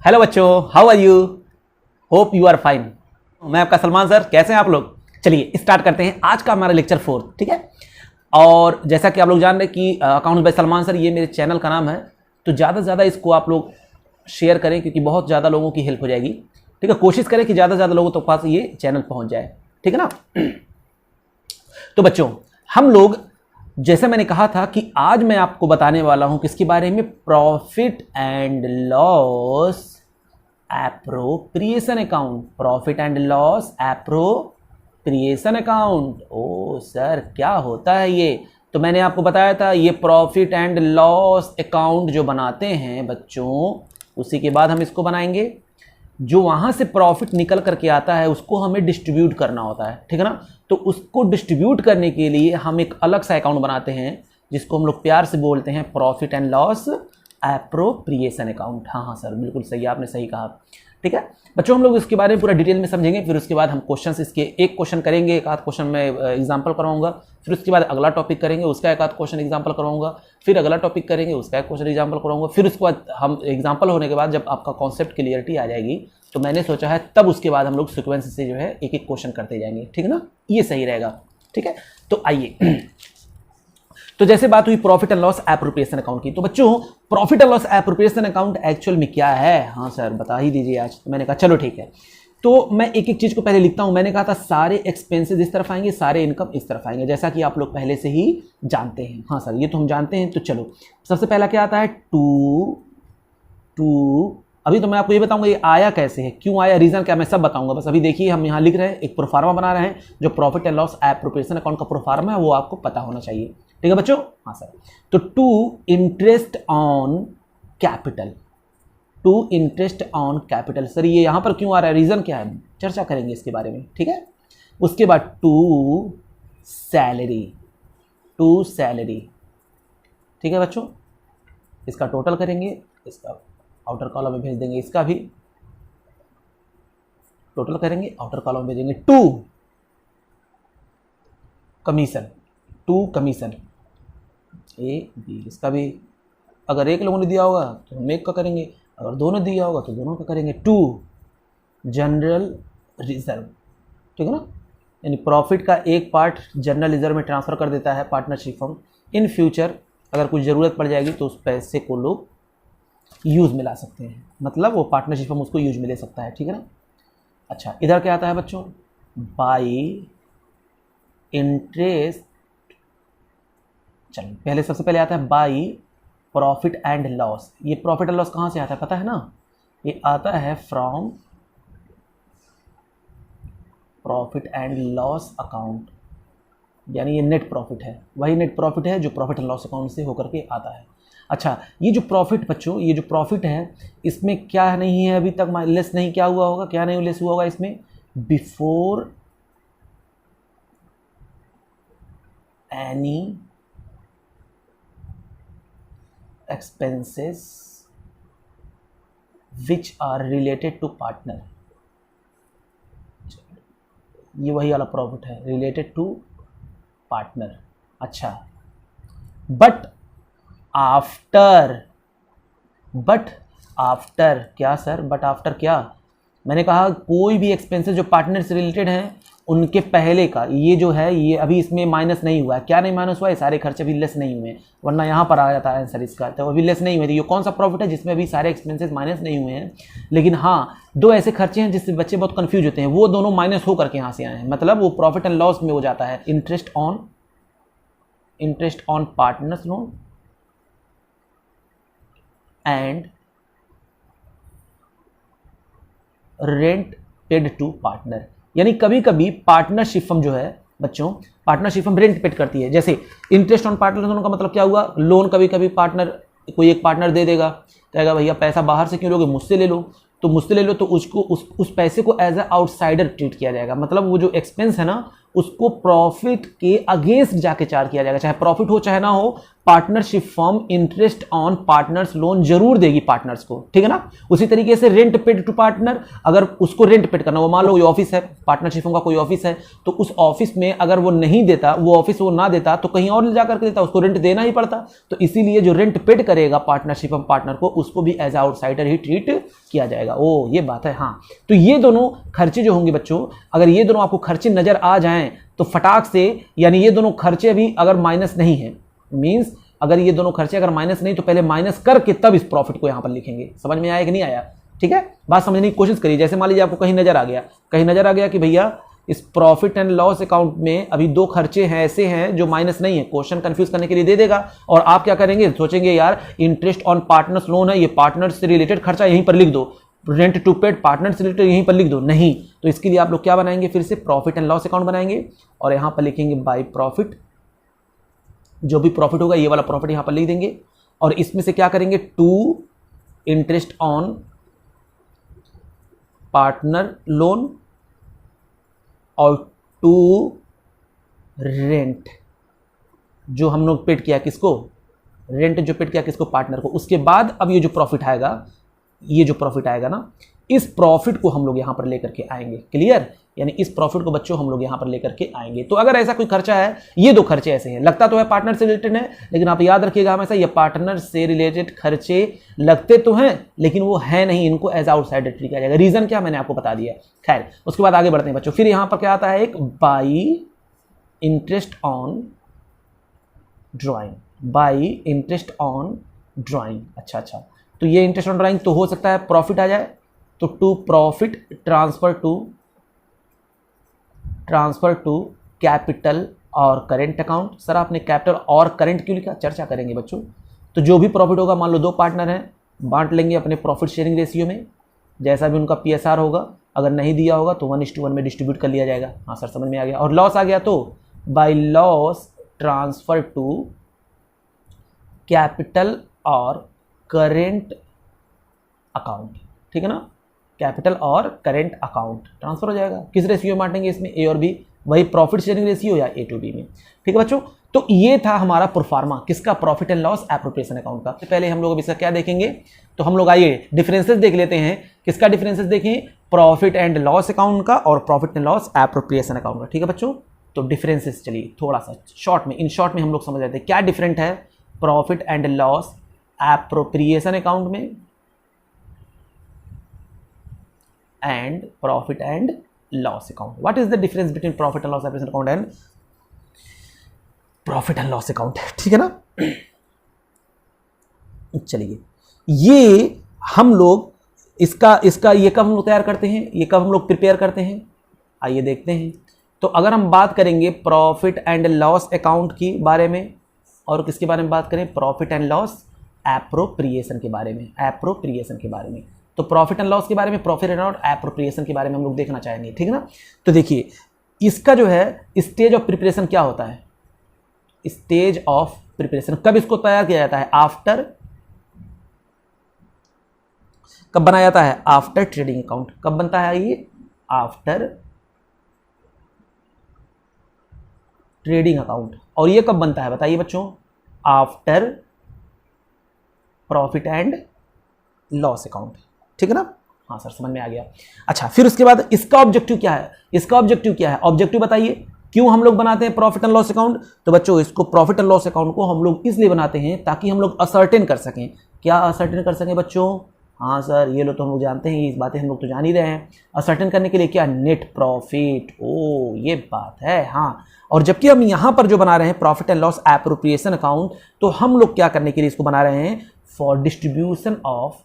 Hello बच्चों, how are you? Hope you are fine. मैं आपका सलमान सर, कैसे हैं आप लोग? चलिए स्टार्ट करते हैं आज का हमारा लेक्चर 4, ठीक है। और जैसा कि आप लोग जान रहे हैं कि अकाउंट बाय सलमान सर ये मेरे चैनल का नाम है, तो ज़्यादा से ज़्यादा इसको आप लोग शेयर करें क्योंकि बहुत ज़्यादा लोगों की हेल्प हो जाएगी, ठीक है। कोशिश करें कि ज़्यादा से ज़्यादा लोगों तक पास ये चैनल पहुँच जाए, ठीक है ना। तो बच्चों, हम लोग जैसे मैंने कहा था कि आज मैं आपको बताने वाला हूं किसके बारे में, profit and loss appropriation account. Profit and loss appropriation account. ओ सर, क्या होता है ये? तो मैंने आपको बताया था ये प्रॉफिट एंड लॉस अकाउंट जो बनाते हैं बच्चों, उसी के बाद हम इसको बनाएंगे। जो वहां से प्रॉफिट निकल करके आता है उसको हमें डिस्ट्रीब्यूट करना होता है, ठीक है ना। तो उसको डिस्ट्रीब्यूट करने के लिए हम एक अलग सा अकाउंट बनाते हैं जिसको हम लोग प्यार से बोलते हैं profit and loss appropriation account. हाँ सर, बिल्कुल सही, आपने सही कहा, ठीक है बच्चों। हम लोग इसके बारे में पूरा डिटेल में समझेंगे, फिर उसके बाद हम क्वेश्चन इसके एक क्वेश्चन करेंगे, एक आध क्वेश्चन में एग्जाम्पल करवाऊंगा, फिर उसके बाद अगला टॉपिक करेंगे, उसका एक आध क्वेश्चन एग्जाम्पल करवाऊंगा, फिर अगला टॉपिक करेंगे, उसका एक क्वेश्चन एग्जाम्पल करवाऊंगा, फिर उसके बाद हम एग्जाम्पल होने के बाद जब आपका कॉन्सेप्ट क्लियरिटी आ जाएगी तो मैंने सोचा है तब उसके बाद हम लोग सीक्वेंस से जो है एक एक क्वेश्चन करते जाएंगे, ठीक है ना। ये सही रहेगा, ठीक है। तो आइए, तो जैसे बात हुई profit and loss appropriation account की, तो बच्चों profit and loss appropriation account actual में क्या है? हाँ सर, बता ही दीजिए आज। तो मैंने कहा चलो ठीक है, तो मैं एक एक चीज को पहले लिखता हूं। मैंने कहा था सारे एक्सपेंसेस इस तरफ आएंगे, सारे इनकम इस तरफ आएंगे, जैसा कि आप लोग पहले से ही जानते हैं। हाँ सर, ये तो हम जानते हैं। तो चलो, सबसे पहला क्या आता है? टू। अभी तो मैं आपको ये बताऊंगा ये आया कैसे है, क्यों आया, रीजन क्या, मैं सब बताऊंगा। बस अभी देखिए, हम यहाँ लिख रहे हैं, एक प्रोफार्मा बना रहे हैं जो profit and loss appropriation account का प्रोफार्मा है, वो आपको पता होना चाहिए, ठीक है बच्चों। हाँ सर, तो to interest on capital. To interest on capital, sir ये यहाँ पर क्यों आ रहा है, रीजन क्या है, चर्चा करेंगे इसके बारे में, ठीक है। उसके बाद टू सैलरी। टू सैलरी, ठीक है बच्चों। इसका टोटल करेंगे, इसका आउटर कॉलम में भेज देंगे, इसका भी टोटल करेंगे, आउटर कॉलम में भेजेंगे। To commission. To commission A B, इसका भी अगर एक लोगों ने दिया होगा तो हम एक का करेंगे, अगर दोनों दिया होगा तो दोनों का करेंगे। टू जनरल रिजर्व, ठीक है ना, यानी प्रॉफिट का एक पार्ट जनरल रिजर्व में ट्रांसफर कर देता है पार्टनरशिप फर्म। इन फ्यूचर अगर कुछ ज़रूरत पड़ जाएगी तो उस पैसे को लोग यूज में ला सकते हैं, मतलब वो पार्टनरशिप फर्म उसको यूज में ले सकता है, ठीक है ना। अच्छा, इधर क्या आता है बच्चों? By interest. चलो, पहले सबसे पहले आता है बाई प्रॉफिट एंड लॉस। ये प्रॉफिट एंड लॉस कहाँ से आता है पता है ना? ये आता है from profit and loss account, यानी ये नेट प्रॉफिट है, वही नेट प्रॉफिट है जो प्रॉफिट एंड लॉस अकाउंट से होकर के आता है। अच्छा, ये जो प्रॉफिट बच्चों, ये जो प्रॉफिट है इसमें क्या नहीं है अभी तक, लेस नहीं क्या हुआ होगा, क्या नहीं लेस हुआ होगा इसमें? Before any expenses which are related to partner. ये वही वाला प्रॉफिट है, रिलेटेड टू पार्टनर। अच्छा, बट आफ्टर क्या सर? बट आफ्टर क्या? मैंने कहा कोई भी एक्सपेंसेस जो पार्टनर से रिलेटेड हैं उनके पहले का ये जो है, ये अभी इसमें माइनस नहीं हुआ है। क्या नहीं माइनस हुआ है? सारे खर्चे अभी लेस नहीं हुए हैं, वरना यहाँ पर आ जाता है आंसर इसका। तो अभी लेस नहीं हुए थे। ये कौन सा प्रॉफिट है जिसमें अभी सारे एक्सपेंसेस माइनस नहीं हुए हैं? लेकिन हाँ, दो ऐसे खर्चे हैं जिससे बच्चे बहुत कंफ्यूज होते हैं, वो दोनों माइनस होकर के यहाँ से आए हैं, मतलब वो प्रॉफिट एंड लॉस में हो जाता है। Interest on partners loan and rent paid to partner. यानी कभी कभी पार्टनरशिप फर्म जो है बच्चों, पार्टनरशिप फर्म रेंट पेड करती है। जैसे इंटरेस्ट ऑन पार्टनर लोन का मतलब क्या हुआ? लोन कभी कभी पार्टनर, कोई एक पार्टनर दे देगा, कहेगा भैया पैसा बाहर से क्यों लोगे, मुझसे ले लो। तो मुझसे ले लो तो उसको उस पैसे को एज ए आउटसाइडर ट्रीट किया जाएगा, मतलब वो जो एक्सपेंस है ना उसको प्रॉफिट के अगेंस्ट जाके चार्ज किया जाएगा, चाहे प्रॉफिट हो चाहे ना हो। Partnership firm interest on partners loan जरूर देगी पार्टनर्स को, ठीक है ना। उसी तरीके से रेंट पेड टू पार्टनर, अगर उसको रेंट पेड करना, वो मान लो कोई ऑफिस है, पार्टनरशिप फर्म का कोई ऑफिस है, तो उस ऑफिस में अगर वो नहीं देता, वो ऑफिस वो ना देता तो कहीं और ले जाकर के देता, उसको रेंट देना ही पड़ता। तो इसीलिए जो रेंट पेड करेगा पार्टनरशिप फर्म पार्टनर को, उसको भी एज आउटसाइडर ही ट्रीट किया जाएगा। ओ ये बात है, हाँ। तो ये दोनों खर्चे जो होंगे बच्चों, अगर ये दोनों आपको खर्चे नजर आ जाएं तो फटाक से, यानी ये दोनों खर्चे अभी अगर माइनस नहीं है, मींस अगर ये दोनों खर्चे अगर माइनस नहीं तो पहले माइनस करके तब इस प्रॉफिट को यहां पर लिखेंगे। समझ में आया कि नहीं आया? ठीक है, बात समझने की कोशिश करिए। जैसे मान लीजिए आपको कहीं नजर आ गया कि भैया इस प्रॉफिट एंड लॉस अकाउंट में अभी दो खर्चे हैं ऐसे हैं जो माइनस नहीं है, क्वेश्चन कंफ्यूज करने के लिए दे देगा, और आप क्या करेंगे, सोचेंगे यार इंटरेस्ट ऑन पार्टनर्स लोन है, ये पार्टनर्स से रिलेटेड खर्चा यहीं पर लिख दो, रेंट टू पेड पार्टनर से रिलेटेड यहीं पर लिख दो। नहीं, तो इसके लिए आप लोग क्या बनाएंगे, फिर से प्रॉफिट एंड लॉस अकाउंट बनाएंगे और यहां पर लिखेंगे बाय प्रॉफिट। जो भी प्रॉफिट होगा ये वाला प्रॉफिट यहां पर लिख देंगे, और इसमें से क्या करेंगे, to interest on partner loan और टू रेंट जो हम लोग पेड किया किसको, रेंट जो पेड किया किसको, पार्टनर को। उसके बाद अब ये जो प्रॉफिट आएगा, ये जो प्रॉफिट आएगा ना, इस प्रॉफिट को हम लोग यहां पर लेकर के आएंगे। क्लियर? यानी इस प्रॉफिट को बच्चों हम लोग यहां पर लेकर के आएंगे। तो अगर ऐसा कोई खर्चा है, ये दो खर्चे ऐसे हैं, लगता तो है पार्टनर से रिलेटेड है, लेकिन आप याद रखिएगा हमेशा ये पार्टनर से रिलेटेड खर्चे लगते तो हैं लेकिन वो है नहीं, इनको एज आउटसाइडर ट्रीट किया जाएगा। रीजन क्या मैंने आपको बता दिया। खैर, उसके बाद आगे बढ़ते हैं बच्चों। फिर यहां पर क्या आता है, एक by interest on drawing, by interest on drawing. अच्छा, तो ये इंटरेस्ट ऑन ड्राइंग तो हो सकता है प्रॉफिट आ जाए, तो to profit transfer to capital और करेंट अकाउंट। सर आपने कैपिटल और करेंट क्यों लिखा, चर्चा करेंगे बच्चों। तो जो भी प्रॉफिट होगा, मान लो दो पार्टनर हैं, बांट लेंगे अपने प्रॉफिट शेयरिंग रेशियो में, जैसा भी उनका PSR होगा। अगर नहीं दिया होगा तो 1:1 में डिस्ट्रीब्यूट कर लिया जाएगा। हाँ सर समझ में आ गया। और लॉस आ गया तो by loss transfer to capital और करेंट अकाउंट, ठीक है ना, कैपिटल और करेंट अकाउंट ट्रांसफर हो जाएगा। किस रेशियो में बांटेंगे इसमें, A और B, वही प्रॉफिट शेयरिंग रेशियो या A to B में। ठीक है बच्चों, तो ये था हमारा प्रोफार्मा किसका, profit and loss appropriation account का। पहले हम लोग अब इसका क्या देखेंगे, तो हम लोग आइए डिफरेंसेस देख लेते हैं। किसका डिफरेंसेस देखें, प्रॉफिट एंड लॉस अकाउंट का और profit and loss appropriation account का। ठीक है बच्चों, तो डिफरेंसेस चलिए थोड़ा सा शॉर्ट में, इन शॉर्ट में हम लोग समझ लेते हैं क्या डिफरेंट है profit and loss appropriation account में and profit and loss account. What is the difference between profit and loss account and profit and loss account? ठीक है ना। चलिए, ये हम लोग इसका ये कब हम लोग तैयार करते हैं, ये कब हम लोग प्रिपेयर करते हैं, आइए देखते हैं। तो अगर हम बात करेंगे प्रॉफिट एंड लॉस अकाउंट की बारे में, और किसके बारे में बात करें, प्रॉफिट एंड लॉस एप्रोप्रिएशन के बारे में, एप्रोप्रिएशन के बारे में। तो प्रॉफिट एंड लॉस के बारे में, प्रॉफिट एंड एप्रोप्रिएशन के बारे में हम लोग देखना चाहेंगे। ठीक है ना। तो देखिए, इसका जो है स्टेज ऑफ प्रिपरेशन क्या होता है, स्टेज ऑफ प्रिपरेशन कब इसको तैयार किया जाता है, आफ्टर, कब बनाया जाता है, आफ्टर ट्रेडिंग अकाउंट। कब बनता है ये, आफ्टर ट्रेडिंग अकाउंट। और ये कब बनता है बताइए बच्चों, after profit and loss account. ठीक है ना। हाँ सर समझ में आ गया। अच्छा, फिर उसके बाद इसका ऑब्जेक्टिव क्या है, इसका ऑब्जेक्टिव क्या है, ऑब्जेक्टिव बताइए। क्यों हम लोग बनाते हैं प्रॉफिट एंड लॉस अकाउंट, तो बच्चों इसको प्रॉफिट एंड लॉस अकाउंट को हम लोग इसलिए बनाते हैं ताकि हम लोग असर्टेन कर सकें। क्या असर्टेन कर सकें बच्चों, हाँ सर ये लोग तो हम लोग जानते हैं, इस बातें हम लोग तो जान ही रहे हैं। असर्टेन करने के लिए क्या, नेट प्रॉफिट। ओ ये बात है, हाँ। और जबकि हम यहाँ पर जो बना रहे हैं profit and loss appropriation account, तो हम लोग क्या करने के लिए इसको बना रहे हैं, for distribution of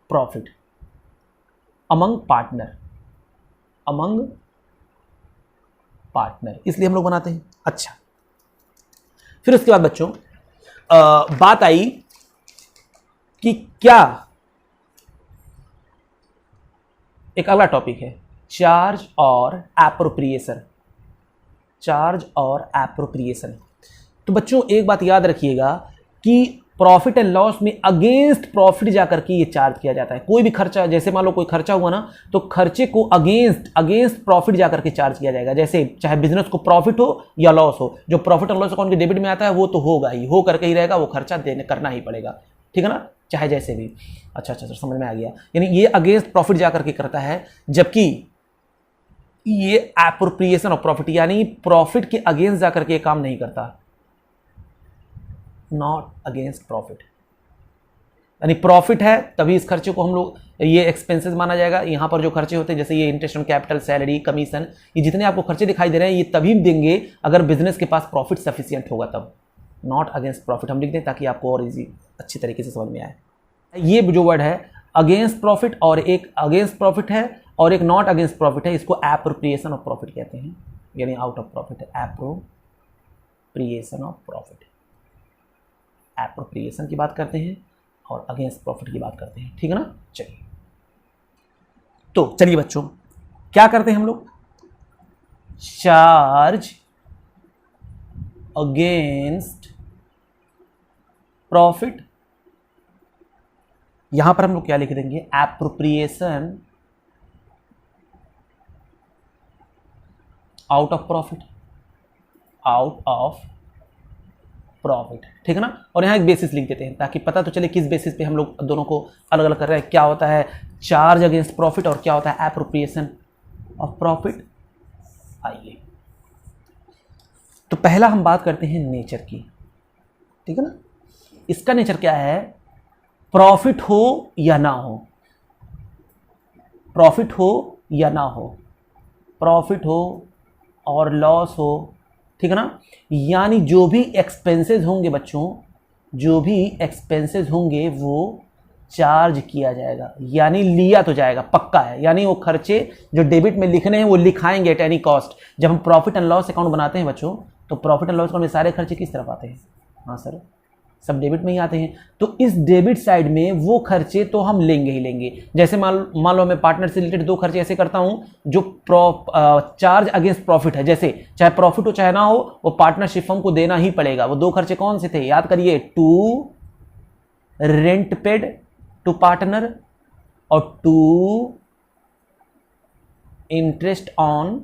profit among partner, इसलिए हम लोग बनाते हैं। अच्छा, फिर उसके बाद बच्चों बात आई कि क्या, एक अगला टॉपिक है चार्ज और एप्रोप्रिएशन। चार्ज और एप्रोप्रिएशन। तो बच्चों एक बात याद रखिएगा कि प्रॉफिट एंड लॉस में अगेंस्ट प्रॉफिट जाकर के ये चार्ज किया जाता है। कोई भी खर्चा, जैसे मान लो कोई खर्चा हुआ ना, तो खर्चे को अगेंस्ट प्रॉफिट जाकर के चार्ज किया जाएगा। जैसे चाहे बिजनेस को प्रॉफिट हो या लॉस हो, जो प्रॉफिट एंड लॉस अकाउंट के डेबिट में आता है वो तो होगा ही, हो करके ही रहेगा, वो खर्चा करना ही पड़ेगा, ठीक है ना, चाहे जैसे भी। अच्छा सर, समझ में आ गया। यानी ये अगेंस्ट प्रॉफिट जाकर के करता है, जबकि ये एप्रोप्रिएशन ऑफ प्रॉफिट यानी प्रॉफिट के अगेंस्ट जाकर के काम नहीं करता, नॉट अगेंस्ट प्रॉफिट। यानी प्रॉफिट है तभी इस खर्चे को हम लोग, ये एक्सपेंसेस माना जाएगा। यहाँ पर जो खर्चे होते हैं जैसे ये interest on capital, salary, commission, ये जितने आपको खर्चे दिखाई दे रहे हैं ये तभी देंगे अगर बिजनेस के पास प्रॉफिट सफिशिएंट होगा, तब नॉट अगेंस्ट प्रॉफिट हम लिख दें ताकि आपको और इजी अच्छी तरीके से समझ में आए। ये जो वर्ड है अगेंस्ट प्रॉफिट, और एक अगेंस्ट प्रॉफिट है और एक नॉट अगेंस्ट प्रॉफिट है, इसको एप्रोप्रिएशन ऑफ प्रॉफिट कहते हैं, यानी आउट ऑफ प्रॉफिट है, एप्रोप्रिएशन ऑफ प्रॉफिट। एप्रोप्रिएशन की बात करते हैं और अगेंस्ट प्रॉफिट की बात करते हैं, ठीक है ना। चलिए, तो चलिए बच्चों क्या करते हैं हम लोग, चार्ज अगेंस्ट प्रॉफिट, यहां पर हम लोग क्या लिख देंगे, appropriation out of profit, out of profit, ठीक है ना। और यहां एक बेसिस लिख देते हैं ताकि पता तो चले किस बेसिस पे हम लोग दोनों को अलग अलग कर रहे हैं, क्या होता है चार्ज अगेंस्ट प्रॉफिट और क्या होता है एप्रोप्रिएशन ऑफ प्रॉफिट। आइए, तो पहला हम बात करते हैं नेचर की, ठीक है ना। इसका नेचर क्या है, प्रॉफिट हो या ना हो, प्रॉफिट हो या ना हो, प्रॉफिट हो और लॉस हो, ठीक है ना। यानी जो भी एक्सपेंसेस होंगे बच्चों, जो भी एक्सपेंसेस होंगे वो चार्ज किया जाएगा, यानी लिया तो जाएगा, पक्का है। यानी वो खर्चे जो डेबिट में लिखने हैं वो लिखाएंगे एट एनी कॉस्ट। जब हम प्रॉफिट एंड लॉस अकाउंट बनाते हैं बच्चों, तो प्रॉफिट एंड लॉस अकाउंट में सारे खर्चे किस तरफ आते हैं, हाँ सर, सब डेबिट में ही आते हैं। तो इस डेबिट साइड में वो खर्चे तो हम लेंगे ही लेंगे। जैसे मान लो मैं पार्टनर से रिलेटेड दो खर्चे ऐसे करता हूं जो चार्ज अगेंस्ट प्रॉफिट है, जैसे चाहे प्रॉफिट हो चाहे ना हो, वो पार्टनरशिप फर्म को देना ही पड़ेगा। वो दो खर्चे कौन से थे, याद करिए, to rent paid to partner और टू इंटरेस्ट ऑन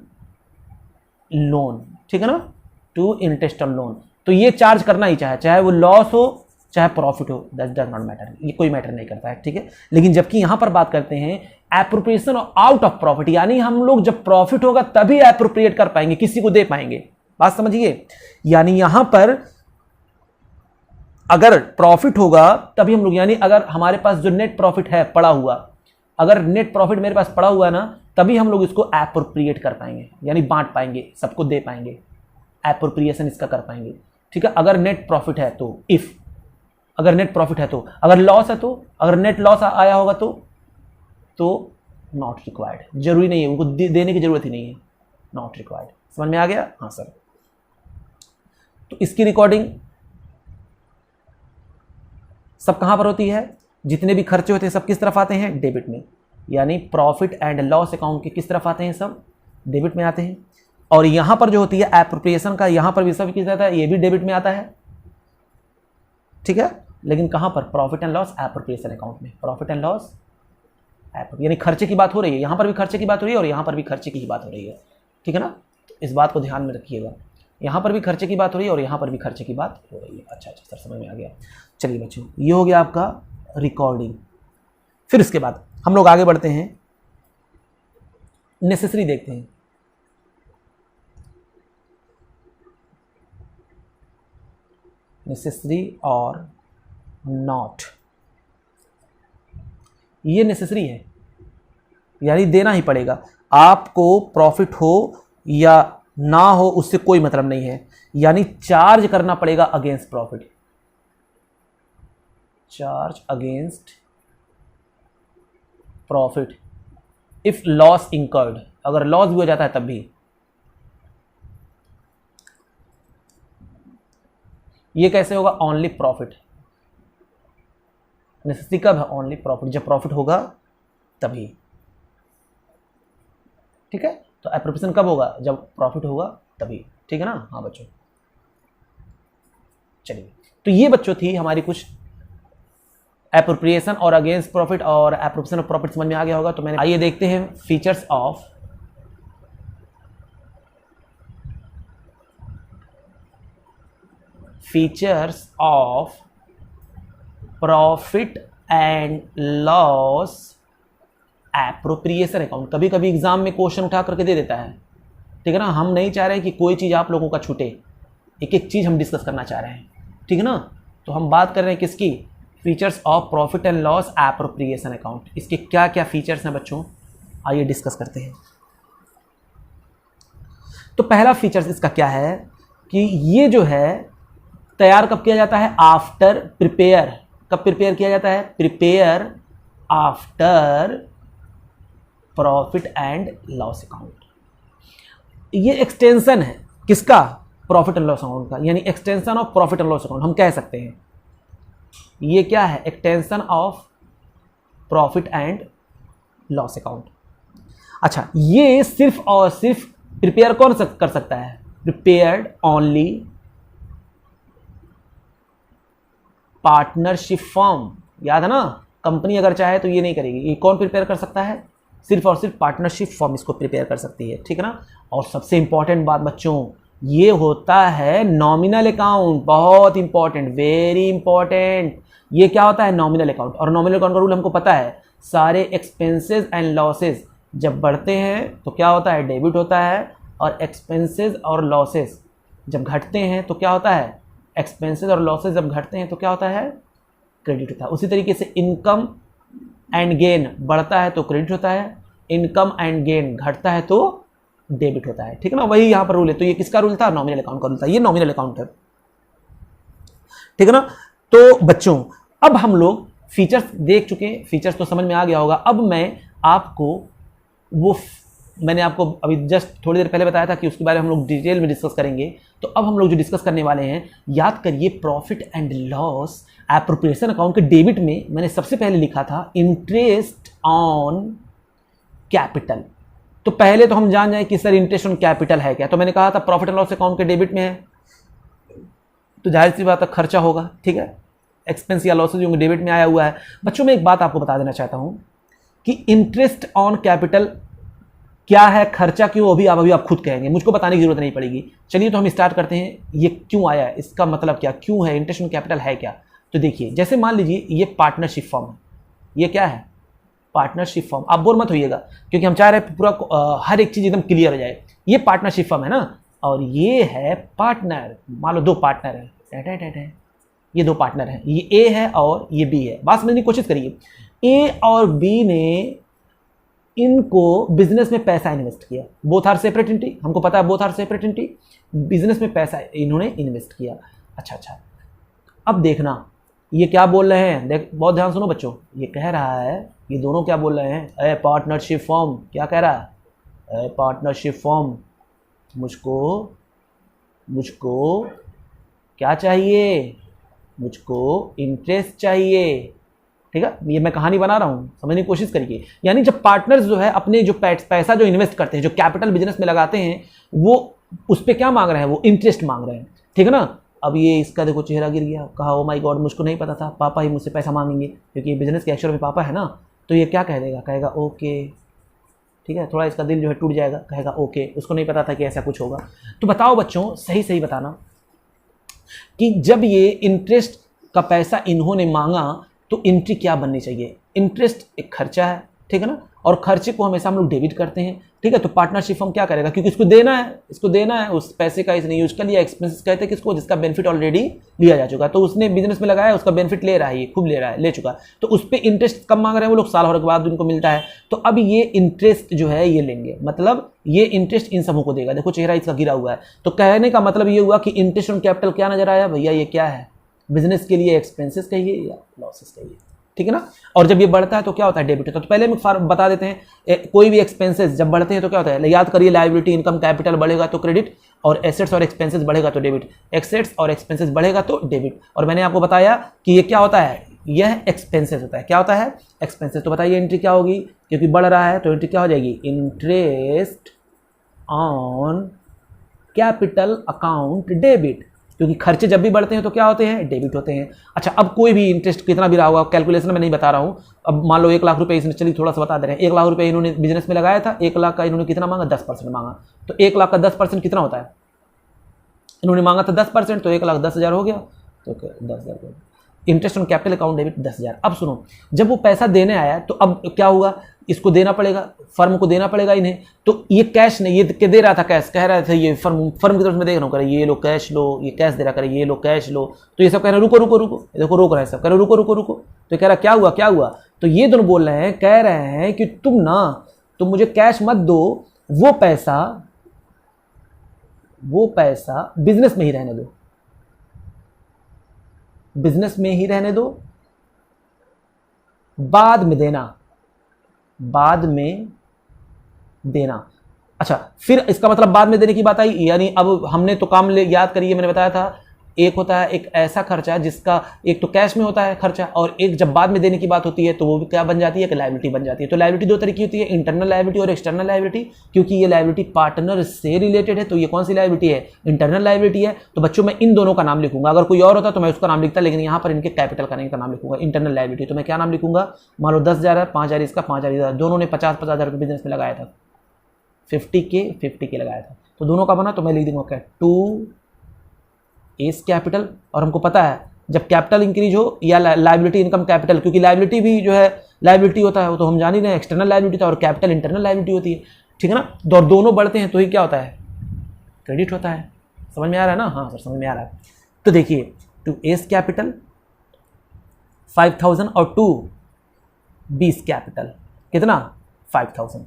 लोन, ठीक है ना, टू इंटरेस्ट ऑन लोन। तो ये चार्ज करना ही चाहे वो लॉस हो चाहे प्रॉफिट हो, दैट डज नॉट मैटर, ये कोई मैटर नहीं करता है, ठीक है। लेकिन जबकि यहां पर बात करते हैं एप्रोप्रिएशन आउट ऑफ प्रॉफिट, यानी हम लोग जब प्रॉफिट होगा तभी एप्रोप्रिएट कर पाएंगे, किसी को दे पाएंगे, बात समझिए। यानी यहां पर अगर प्रॉफिट होगा तभी हम लोग, यानी अगर हमारे पास जो नेट प्रॉफिट है पड़ा हुआ, अगर नेट प्रॉफिट मेरे पास पड़ा हुआ है ना, तभी हम लोग इसको एप्रोप्रिएट कर पाएंगे, यानी बांट पाएंगे, सबको दे पाएंगे, एप्रोप्रिएशन इसका कर पाएंगे, ठीक है। अगर नेट प्रॉफिट है तो, इफ अगर नेट प्रॉफिट है तो, अगर लॉस है तो, अगर नेट लॉस आया होगा तो नॉट रिक्वायर्ड, जरूरी नहीं है, उनको देने की जरूरत ही नहीं है, नॉट रिक्वायर्ड। समझ में आ गया, हाँ सर। तो इसकी रिकॉर्डिंग सब कहां पर होती है, जितने भी खर्चे होते हैं सब किस तरफ आते हैं, डेबिट में। यानी प्रॉफिट एंड लॉस अकाउंट के किस तरफ आते हैं, सब डेबिट में आते हैं। और यहां पर जो होती है एप्रोप्रिएशन का, यहां पर भी सब किस आता है, ये भी डेबिट में आता है, ठीक है। लेकिन कहां पर, profit and loss appropriation account में, प्रॉफिट एंड लॉस यानी खर्चे की बात हो रही है, यहां पर भी खर्चे की बात हो रही है और यहां पर भी खर्चे की ही बात हो रही है, ठीक है ना। तो इस बात को ध्यान में रखिएगा, यहां पर भी खर्चे की बात हो रही है और यहां पर भी खर्चे की बात हो रही है। अच्छा सर, समझ में आ गया। चलिए बच्चों, ये हो गया आपका रिकॉर्डिंग। फिर इसके बाद हम लोग आगे बढ़ते हैं, नेसेसरी देखते हैं। नेसेसरी और नॉट, ये नेसेसरी है, यानी देना ही पड़ेगा आपको, प्रॉफिट हो या ना हो उससे कोई मतलब नहीं है, यानी चार्ज करना पड़ेगा against profit, charge against profit if loss incurred, अगर लॉस भी हो जाता है तब भी। ये कैसे होगा, ओनली प्रॉफिट, नेसेसिटी कब है, ओनली प्रॉफिट, जब प्रॉफिट होगा तभी, ठीक है। तो एप्रोप्रिएशन कब होगा, जब प्रॉफिट होगा तभी, ठीक है ना। हाँ बच्चों, चलिए, तो ये बच्चों थी हमारी कुछ एप्रोप्रिएशन और अगेंस्ट प्रॉफिट और एप्रोप्रिएशन ऑफ प्रॉफिट समझ में आ गया होगा। तो मैंने आइए देखते हैं features of profit and loss appropriation account. कभी कभी एग्जाम में क्वेश्चन उठा करके दे देता है, ठीक है ना। हम नहीं चाह रहे कि कोई चीज़ आप लोगों का छूटे, एक एक चीज़ हम डिस्कस करना चाह रहे हैं, ठीक है ना। तो हम बात कर रहे हैं किसकी, features of profit and loss appropriation account. इसके क्या क्या फीचर्स हैं बच्चों, आइए डिस्कस करते हैं। तो पहला फीचर्स इसका क्या है कि ये जो है तैयार कब किया जाता है, आफ्टर प्रिपेयर। कब प्रिपेयर किया जाता है, prepare after profit and loss account. ये एक्सटेंशन है किसका, प्रॉफिट एंड लॉस अकाउंट का, यानी extension of profit and loss account हम कह सकते हैं। ये क्या है, extension of profit and loss account. अच्छा, ये सिर्फ और सिर्फ प्रिपेयर कौन कर सकता है, प्रिपेयर्ड ओनली पार्टनरशिप फर्म। याद है ना, कंपनी अगर चाहे तो ये नहीं करेगी। ये कौन प्रिपेयर कर सकता है, सिर्फ और सिर्फ पार्टनरशिप फर्म इसको प्रिपेयर कर सकती है, ठीक है ना। और सबसे इंपॉर्टेंट बात बच्चों, ये होता है नॉमिनल अकाउंट। बहुत इंपॉर्टेंट, वेरी इंपॉर्टेंट। ये क्या होता है, नॉमिनल अकाउंट। और नॉमिनल अकाउंट का रूल हमको पता है, सारे एक्सपेंसेस एंड लॉसेस जब बढ़ते हैं तो क्या होता है, डेबिट होता है। और एक्सपेंसेस और लॉसेस जब घटते हैं तो क्या होता है, एक्सपेंसेस और लॉसेस जब घटते हैं तो क्या होता है, क्रेडिट होता है। उसी तरीके से इनकम एंड गेन बढ़ता है तो क्रेडिट होता है, इनकम एंड गेन घटता है तो डेबिट होता है, ठीक है ना। वही यहाँ पर रूल है। तो ये किसका रूल था, नॉमिनल अकाउंट का रूल था। ये नॉमिनल अकाउंट है, ठीक है ना। तो बच्चों अब हम लोग फीचर्स देख चुके हैं, फीचर्स तो समझ में आ गया होगा। अब मैं आपको मैंने आपको अभी जस्ट थोड़ी देर पहले बताया था कि उसके बारे में हम लोग डिटेल में डिस्कस करेंगे। तो अब हम लोग जो डिस्कस करने वाले हैं, याद करिए profit and loss appropriation account के डेबिट में मैंने सबसे पहले लिखा था इंटरेस्ट ऑन कैपिटल। तो पहले तो हम जान जाए कि सर इंटरेस्ट ऑन कैपिटल है क्या। तो मैंने कहा था प्रॉफिट एंड लॉस अकाउंट के डेबिट में है, तो जाहिर सी बात है खर्चा होगा, ठीक है। एक्सपेंस या लॉसेज जो डेबिट में आया हुआ है। बच्चों मैं एक बात आपको बता देना चाहता हूं कि इंटरेस्ट ऑन कैपिटल क्या है, खर्चा क्यों, अभी आप खुद कहेंगे, मुझको बताने की जरूरत नहीं पड़ेगी। चलिए तो हम स्टार्ट करते हैं, ये क्यों आया है, इसका मतलब क्या, क्यों है, इंटरेस्ट ऑन कैपिटल है क्या। तो देखिए, जैसे मान लीजिए ये पार्टनरशिप फर्म है, ये क्या है, पार्टनरशिप फर्म। आप बोर मत होइएगा क्योंकि हम चाह रहे हैं पूरा हर एक चीज एकदम क्लियर हो जाए। ये पार्टनरशिप फर्म है ना, और ये है पार्टनर। मान लो दो पार्टनर है, ये दो पार्टनर हैं, ये ए है और ये बी है। बात समझने की कोशिश करिए, ए और बी ने इनको बिजनेस में पैसा इन्वेस्ट किया। बोथ आर सेपरेट एंटिटी, हमको पता है both are separate entity. Business में पैसा इन्होंने इन्वेस्ट किया। अच्छा, अब देखना ये क्या बोल रहे हैं, देख बहुत ध्यान सुनो बच्चों। ये कह रहा है, ये दोनों क्या बोल रहे हैं, ए पार्टनरशिप फर्म, क्या कह रहा है, ए पार्टनरशिप फर्म मुझको क्या चाहिए, मुझको इंटरेस्ट चाहिए, ठीक है। ये मैं कहानी बना रहा हूँ, समझने की कोशिश करिए। यानी जब पार्टनर्स जो है अपने जो पैसा जो इन्वेस्ट करते हैं, जो कैपिटल बिजनेस में लगाते हैं, वो उस पर क्या मांग रहे हैं, वो इंटरेस्ट मांग रहे हैं, ठीक है ना। अब ये इसका देखो चेहरा गिर गया, कहा ओ माय गॉड, मुझको नहीं पता था, पापा ही मुझसे पैसा मांगेंगे, क्योंकि ये बिजनेस के एक्चुअल में पापा है ना। तो ये क्या कह देगा, कहेगा ओके, ठीक है। थोड़ा इसका दिल जो है टूट जाएगा, कहेगा ओके, उसको नहीं पता था कि ऐसा कुछ होगा। तो बताओ बच्चों, सही बताना कि जब ये इंटरेस्ट का पैसा इन्होंने मांगा तो एंट्री क्या बननी चाहिए। इंटरेस्ट एक खर्चा है, ठीक है ना, और खर्चे को हमेशा हम लोग डेबिट करते हैं, ठीक है। तो पार्टनरशिप फर्म क्या करेगा, क्योंकि इसको देना है, उस पैसे का इसने यूज कर लिया। एक्सपेंसेस कहते हैं किसको, जिसका बेनिफिट ऑलरेडी लिया जा चुका है। तो उसने बिजनेस में लगाया, उसका बेनिफिट ले रहा है, ये खूब ले चुका है। तो उस पर इंटरेस्ट कम मांग रहे हैं वो लोग, साल भर के बाद उनको मिलता है। तो अब ये इंटरेस्ट जो है ये लेंगे, मतलब ये इंटरेस्ट इन सबों को देगा। देखो चेहरा इसका गिरा हुआ है। तो कहने का मतलब ये हुआ कि इंटरेस्ट ऑन कैपिटल क्या नजर आया भैया, ये क्या है, बिजनेस के लिए एक्सपेंसेस कहिए या लॉसेस कहिए, ठीक है ना। और जब ये बढ़ता है तो क्या होता है, डेबिट होता है। तो पहले हम बता देते हैं, कोई भी एक्सपेंसेस जब बढ़ते हैं तो क्या होता है, याद करिए, लायबिलिटी इनकम कैपिटल बढ़ेगा तो क्रेडिट, और एसेट्स और एक्सपेंसेस बढ़ेगा तो डेबिट। एसेट्स और एक्सपेंसेस बढ़ेगा तो डेबिट। और मैंने आपको बताया कि ये क्या होता है, यह एक्सपेंसेस होता है। क्या होता है, एक्सपेंसेस। तो बताइए एंट्री क्या होगी, क्योंकि बढ़ रहा है तो एंट्री क्या हो जाएगी, interest on capital account debit. क्योंकि खर्चे जब भी बढ़ते हैं तो क्या होते हैं, डेबिट होते हैं। अच्छा, अब कोई भी इंटरेस्ट कितना भी रहा होगा, कैलकुलेशन में नहीं बता रहा हूँ। अब मान लो 1 लाख रुपये इसने, चलिए थोड़ा सा बता दे रहे हैं, 1 लाख रुपये इन्होंने बिजनेस में लगाया था, 1 लाख का इन्होंने कितना मांगा, 10% मांगा। तो 1 लाख का 10% कितना होता है, इन्होंने मांगा था 10%, तो 1,10,000 हो गया, तो 10,000 interest on capital account debit 10,000। अब सुनो, जब वो पैसा देने आया तो अब क्या हुआ, इसको देना पड़ेगा, फर्म को देना पड़ेगा इन्हें। तो ये कैश नहीं, ये दे रहा था कैश, कह रहा था ये फर्म की तरफ से मैं देख रहा हूँ, करे ये लो कैश लो, ये कैश दे रहा, करे ये लो कैश लो। तो ये सब कह रहे रुको रुको रुको, देखो रोक रहा है सब, कह रहे रुको रुको रुको। तो कह रहा क्या हुआ क्या हुआ, तो ये दोनों बोल रहे हैं, कह रहे हैं कि तुम मुझे कैश मत दो, वो पैसा बिजनेस में ही रहने दो, बिजनेस में ही रहने दो, बाद में देना। अच्छा, फिर इसका मतलब बाद में देने की बात आई, यानी अब हमने तो काम याद करिए, मैंने बताया था एक होता है एक ऐसा खर्चा जिसका एक तो कैश में होता है खर्चा, और एक जब बाद में देने की बात होती है तो वो भी क्या बन जाती है कि लायबिलिटी बन जाती है। तो लायबिलिटी दो तरह की होती है, इंटरनल लायबिलिटी और एक्सटर्नल लायबिलिटी। क्योंकि ये लायबिलिटी पार्टनर से रिलेटेड है तो ये कौन सी लायबिलिटी है, इंटरनल लायबिलिटी है। तो बच्चों मैं इन दोनों का नाम लिखूंगा, अगर कोई और होता तो मैं उसका नाम लिखता, लेकिन यहाँ पर इनके कैपिटल करने का नाम लिखूंगा इंटरनल लायबिलिटी। तो मैं क्या नाम लिखूंगा, मान लो 10,000 है, 5,000 इसका, 5,000 दोनों ने 50,000 रुपये बिजनेस में लगाया था, 50K लगाया था, तो दोनों का बना। तो मैं लिख दूंगा क्या, 2 एस कैपिटल। और हमको पता है जब कैपिटल इंक्रीज हो या लायबिलिटी इनकम कैपिटल, क्योंकि लायबिलिटी भी जो है लायबिलिटी होता है, वो तो हम जान ही रहे हैं, एक्सटर्नल लायबिलिटी था और कैपिटल इंटरनल लायबिलिटी होती है, ठीक है ना। तो दोनों बढ़ते हैं तो ही क्या होता है, क्रेडिट होता है। समझ में आ रहा है ना, हाँ सर समझ में आ रहा है। तो देखिए 2 एस कैपिटल 5,000 और 2 बीस कैपिटल कितना 5,000।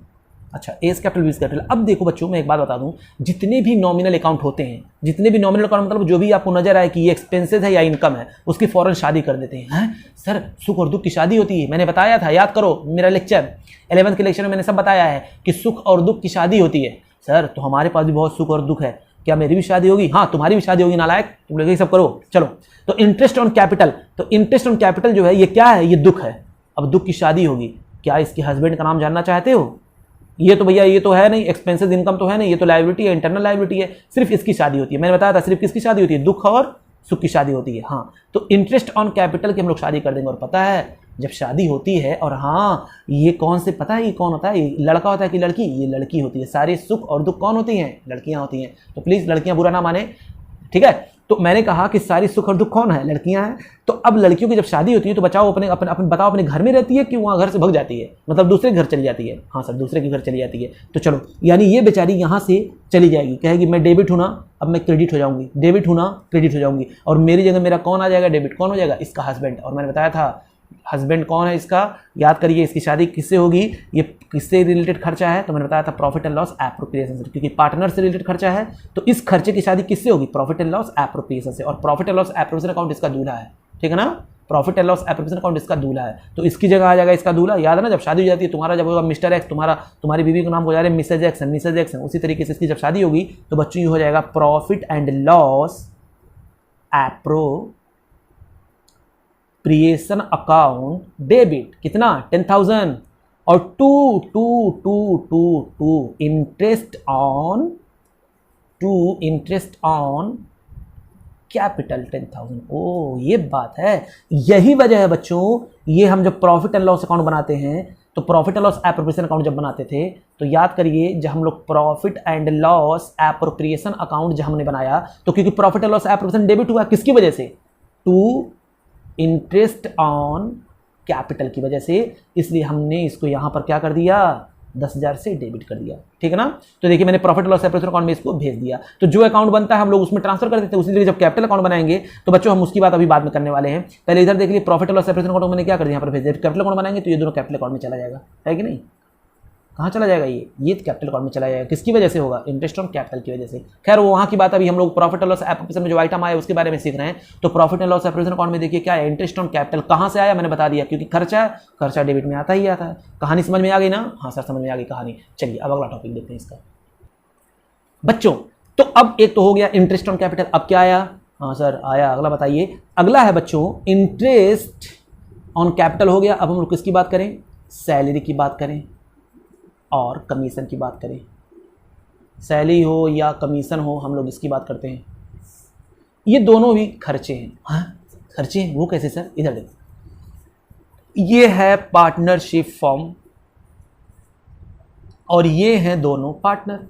अच्छा, एस कैपिटल 20 कैपिटल। अब देखो बच्चों मैं एक बात बता दूं, जितने भी नॉमिनल अकाउंट होते हैं, जितने भी नॉमिनल अकाउंट मतलब जो भी आपको नजर आए कि ये एक्सपेंसेस है या इनकम है, उसकी फौरन शादी कर देते हैं। सर सुख और दुख की शादी होती है, मैंने बताया था, याद करो मेरा लेक्चर 11वीं के लेक्चर में मैंने सब बताया है कि सुख और दुख की शादी होती है। सर तो हमारे पास भी बहुत सुख और दुख है, क्या मेरी भी शादी होगी, हाँ तुम्हारी भी शादी होगी नालायक, तुम लोग ये सब करो। चलो, तो इंटरेस्ट ऑन कैपिटल, तो इंटरेस्ट ऑन कैपिटल जो है ये क्या है, ये दुख है। अब दुख की शादी होगी, क्या इसके हस्बैंड का नाम जानना चाहते हो, ये तो भैया ये तो है नहीं, एक्सपेंसेस इनकम तो है नहीं, ये तो लायबिलिटी है, इंटरनल लायबिलिटी है, सिर्फ इसकी शादी होती है। मैंने बताया था सिर्फ किसकी शादी होती है, दुख और सुख की शादी होती है। हाँ, तो इंटरेस्ट ऑन कैपिटल की हम लोग शादी कर देंगे। और पता है जब शादी होती है, और हाँ ये कौन से, पता है ये कौन होता है, ये लड़का होता है कि लड़की, ये लड़की होती है। सारे सुख और दुख कौन होती हैं, लड़कियां होती हैं। तो प्लीज लड़कियां बुरा ना माने, ठीक है। तो मैंने कहा कि सारी सुख और दुख कौन है, लड़कियां हैं। तो अब लड़कियों की जब शादी होती है तो बचाओ बताओ अपने घर में रहती है कि वहाँ घर से भग जाती है, मतलब दूसरे घर चली जाती है। हाँ सर, दूसरे के घर चली जाती है। तो चलो, यानी ये बेचारी यहाँ से चली जाएगी, कहेगी मैं डेबिट हूँ ना, अब मैं क्रेडिट हो जाऊंगी, डेबिट हूँ ना क्रेडिट हो जाऊंगी, और मेरी जगह मेरा कौन आ जाएगा, डेबिट कौन हो जाएगा, इसका हस्बैंड। और मैंने बताया था हस्बैंड कौन है इसका, याद करिए, इसकी शादी किससे होगी, ये किससे रिलेटेड खर्चा है, तो मैंने बताया था प्रॉफिट एंड लॉस एप्रोप्रिएशन से, क्योंकि पार्टनर से रिलेटेड खर्चा है। तो इस खर्चे की शादी किससे होगी, प्रॉफिट एंड लॉस एप्रोप्रिएशन से। और profit and loss appropriation account इसका दूल्हा है, ठीक है ना, profit and loss appropriation account इसका दूल्हा है। तो इसकी जगह आ जाएगा इसका दूल्हा। याद है ना, जब शादी हो जाती है, तुम्हारा जब होगा मिस्टर एक्स, तुम्हारी बीवी का नाम हो जाएगा मिसेज एक्स, उसी तरीके से इसकी जब शादी होगी तो बच्चों ये हो जाएगा profit and loss appropriation account debit, कितना 10,000, और टू इंटरेस्ट ऑन कैपिटल 10,000। ओ ये बात है, यही वजह है बच्चों, ये हम जब प्रॉफिट एंड लॉस अकाउंट बनाते हैं, तो profit and loss appropriation account जब बनाते थे तो याद करिए, जब हम लोग profit and loss appropriation account जब हमने बनाया, तो क्योंकि profit and loss appropriation debit हुआ किसकी वजह से, टू इंटरेस्ट ऑन कैपिटल की वजह से, इसलिए हमने इसको यहां पर क्या कर दिया, 10,000 से डेबिट कर दिया, ठीक है ना। तो देखिए मैंने प्रॉफिट लॉस एप्रोप्रिएशन अकाउंट में इसको भेज दिया। तो जो अकाउंट बनता है हम लोग उसमें ट्रांसफर कर देते हैं, उसी तरीके जब कैपिटल अकाउंट बनाएंगे तो बच्चों हम उसकी बात अभी बाद में करने वाले हैं। पहले इधर देख लिए प्रॉफिट लॉस एप्रोप्रिएशन अकाउंट मैंने क्या कर दिया, यहाँ पर भेज दिया। कैपिटल अकाउंट बनाएंगे तो ये दोनों कैपिटल अकाउंट में चला जाएगा, है कि नहीं, कहाँ चला जाएगा, ये कैपिटल अकाउंट में चला जाएगा। किसकी वजह से होगा, इंटरेस्ट ऑन कैपिटल की वजह से। खैर वो वहाँ की बात, अभी हम लोग प्रॉफिट एंड लॉस एप्रोप्रिएशन में जो आइटम आया उसके बारे में सीख रहे हैं। तो profit and loss appropriation account में देखिए क्या है, इंटरेस्ट ऑन कैपिटल कहाँ से आया, मैंने बता दिया, क्योंकि खर्चा डेबिट में आता ही आता है। कहानी समझ में आ गई ना, हाँ सर समझ में आ गई कहानी। चलिए अब अगला टॉपिक देखते हैं इसका बच्चों। तो अब एक तो हो गया इंटरेस्ट ऑन कैपिटल, अब क्या आया, हाँ सर आया, अगला बताइए। अगला है बच्चों इंटरेस्ट ऑन कैपिटल हो गया। अब हम लोग किसकी बात करें, सैलरी की बात करें और कमीशन की बात करें। सैलरी हो या कमीशन हो, हम लोग इसकी बात करते हैं। ये दोनों भी खर्चे हैं। हाँ खर्चे हैं, वो कैसे सर? इधर देखो, ये है पार्टनरशिप फॉर्म और ये हैं दोनों पार्टनर,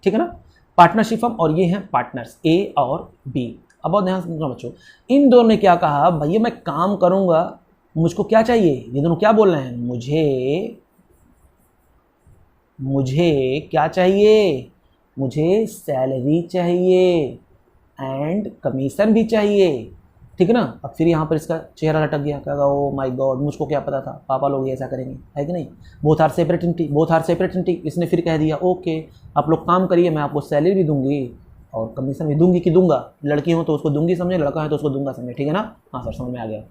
ठीक है ना, पार्टनरशिप फॉर्म, और ये हैं पार्टनर्स ए और बी। अब बहुत ध्यान से सुनना बच्चों, इन दोनों ने क्या कहा, भैया मैं काम करूंगा, मुझको क्या चाहिए, ये दोनों क्या बोल रहे हैं, मुझे क्या चाहिए, मुझे सैलरी चाहिए एंड कमीशन भी चाहिए, ठीक है ना। अब फिर यहाँ पर इसका चेहरा लटक गया, कहेगा ओ माय गॉड, मुझको क्या पता था पापा लोग ऐसा करेंगे, है कि नहीं, बोथ आर सेपरेट एंटिटी। इसने फिर कह दिया ओके आप लोग काम करिए, मैं आपको सैलरी भी दूंगी और कमीशन भी दूंगी, कि दूंगा, लड़की हो तो उसको दूंगी समझे, लड़का है तो उसको दूंगा समझे, ठीक है ना। हाँ सर समझ में आ गया।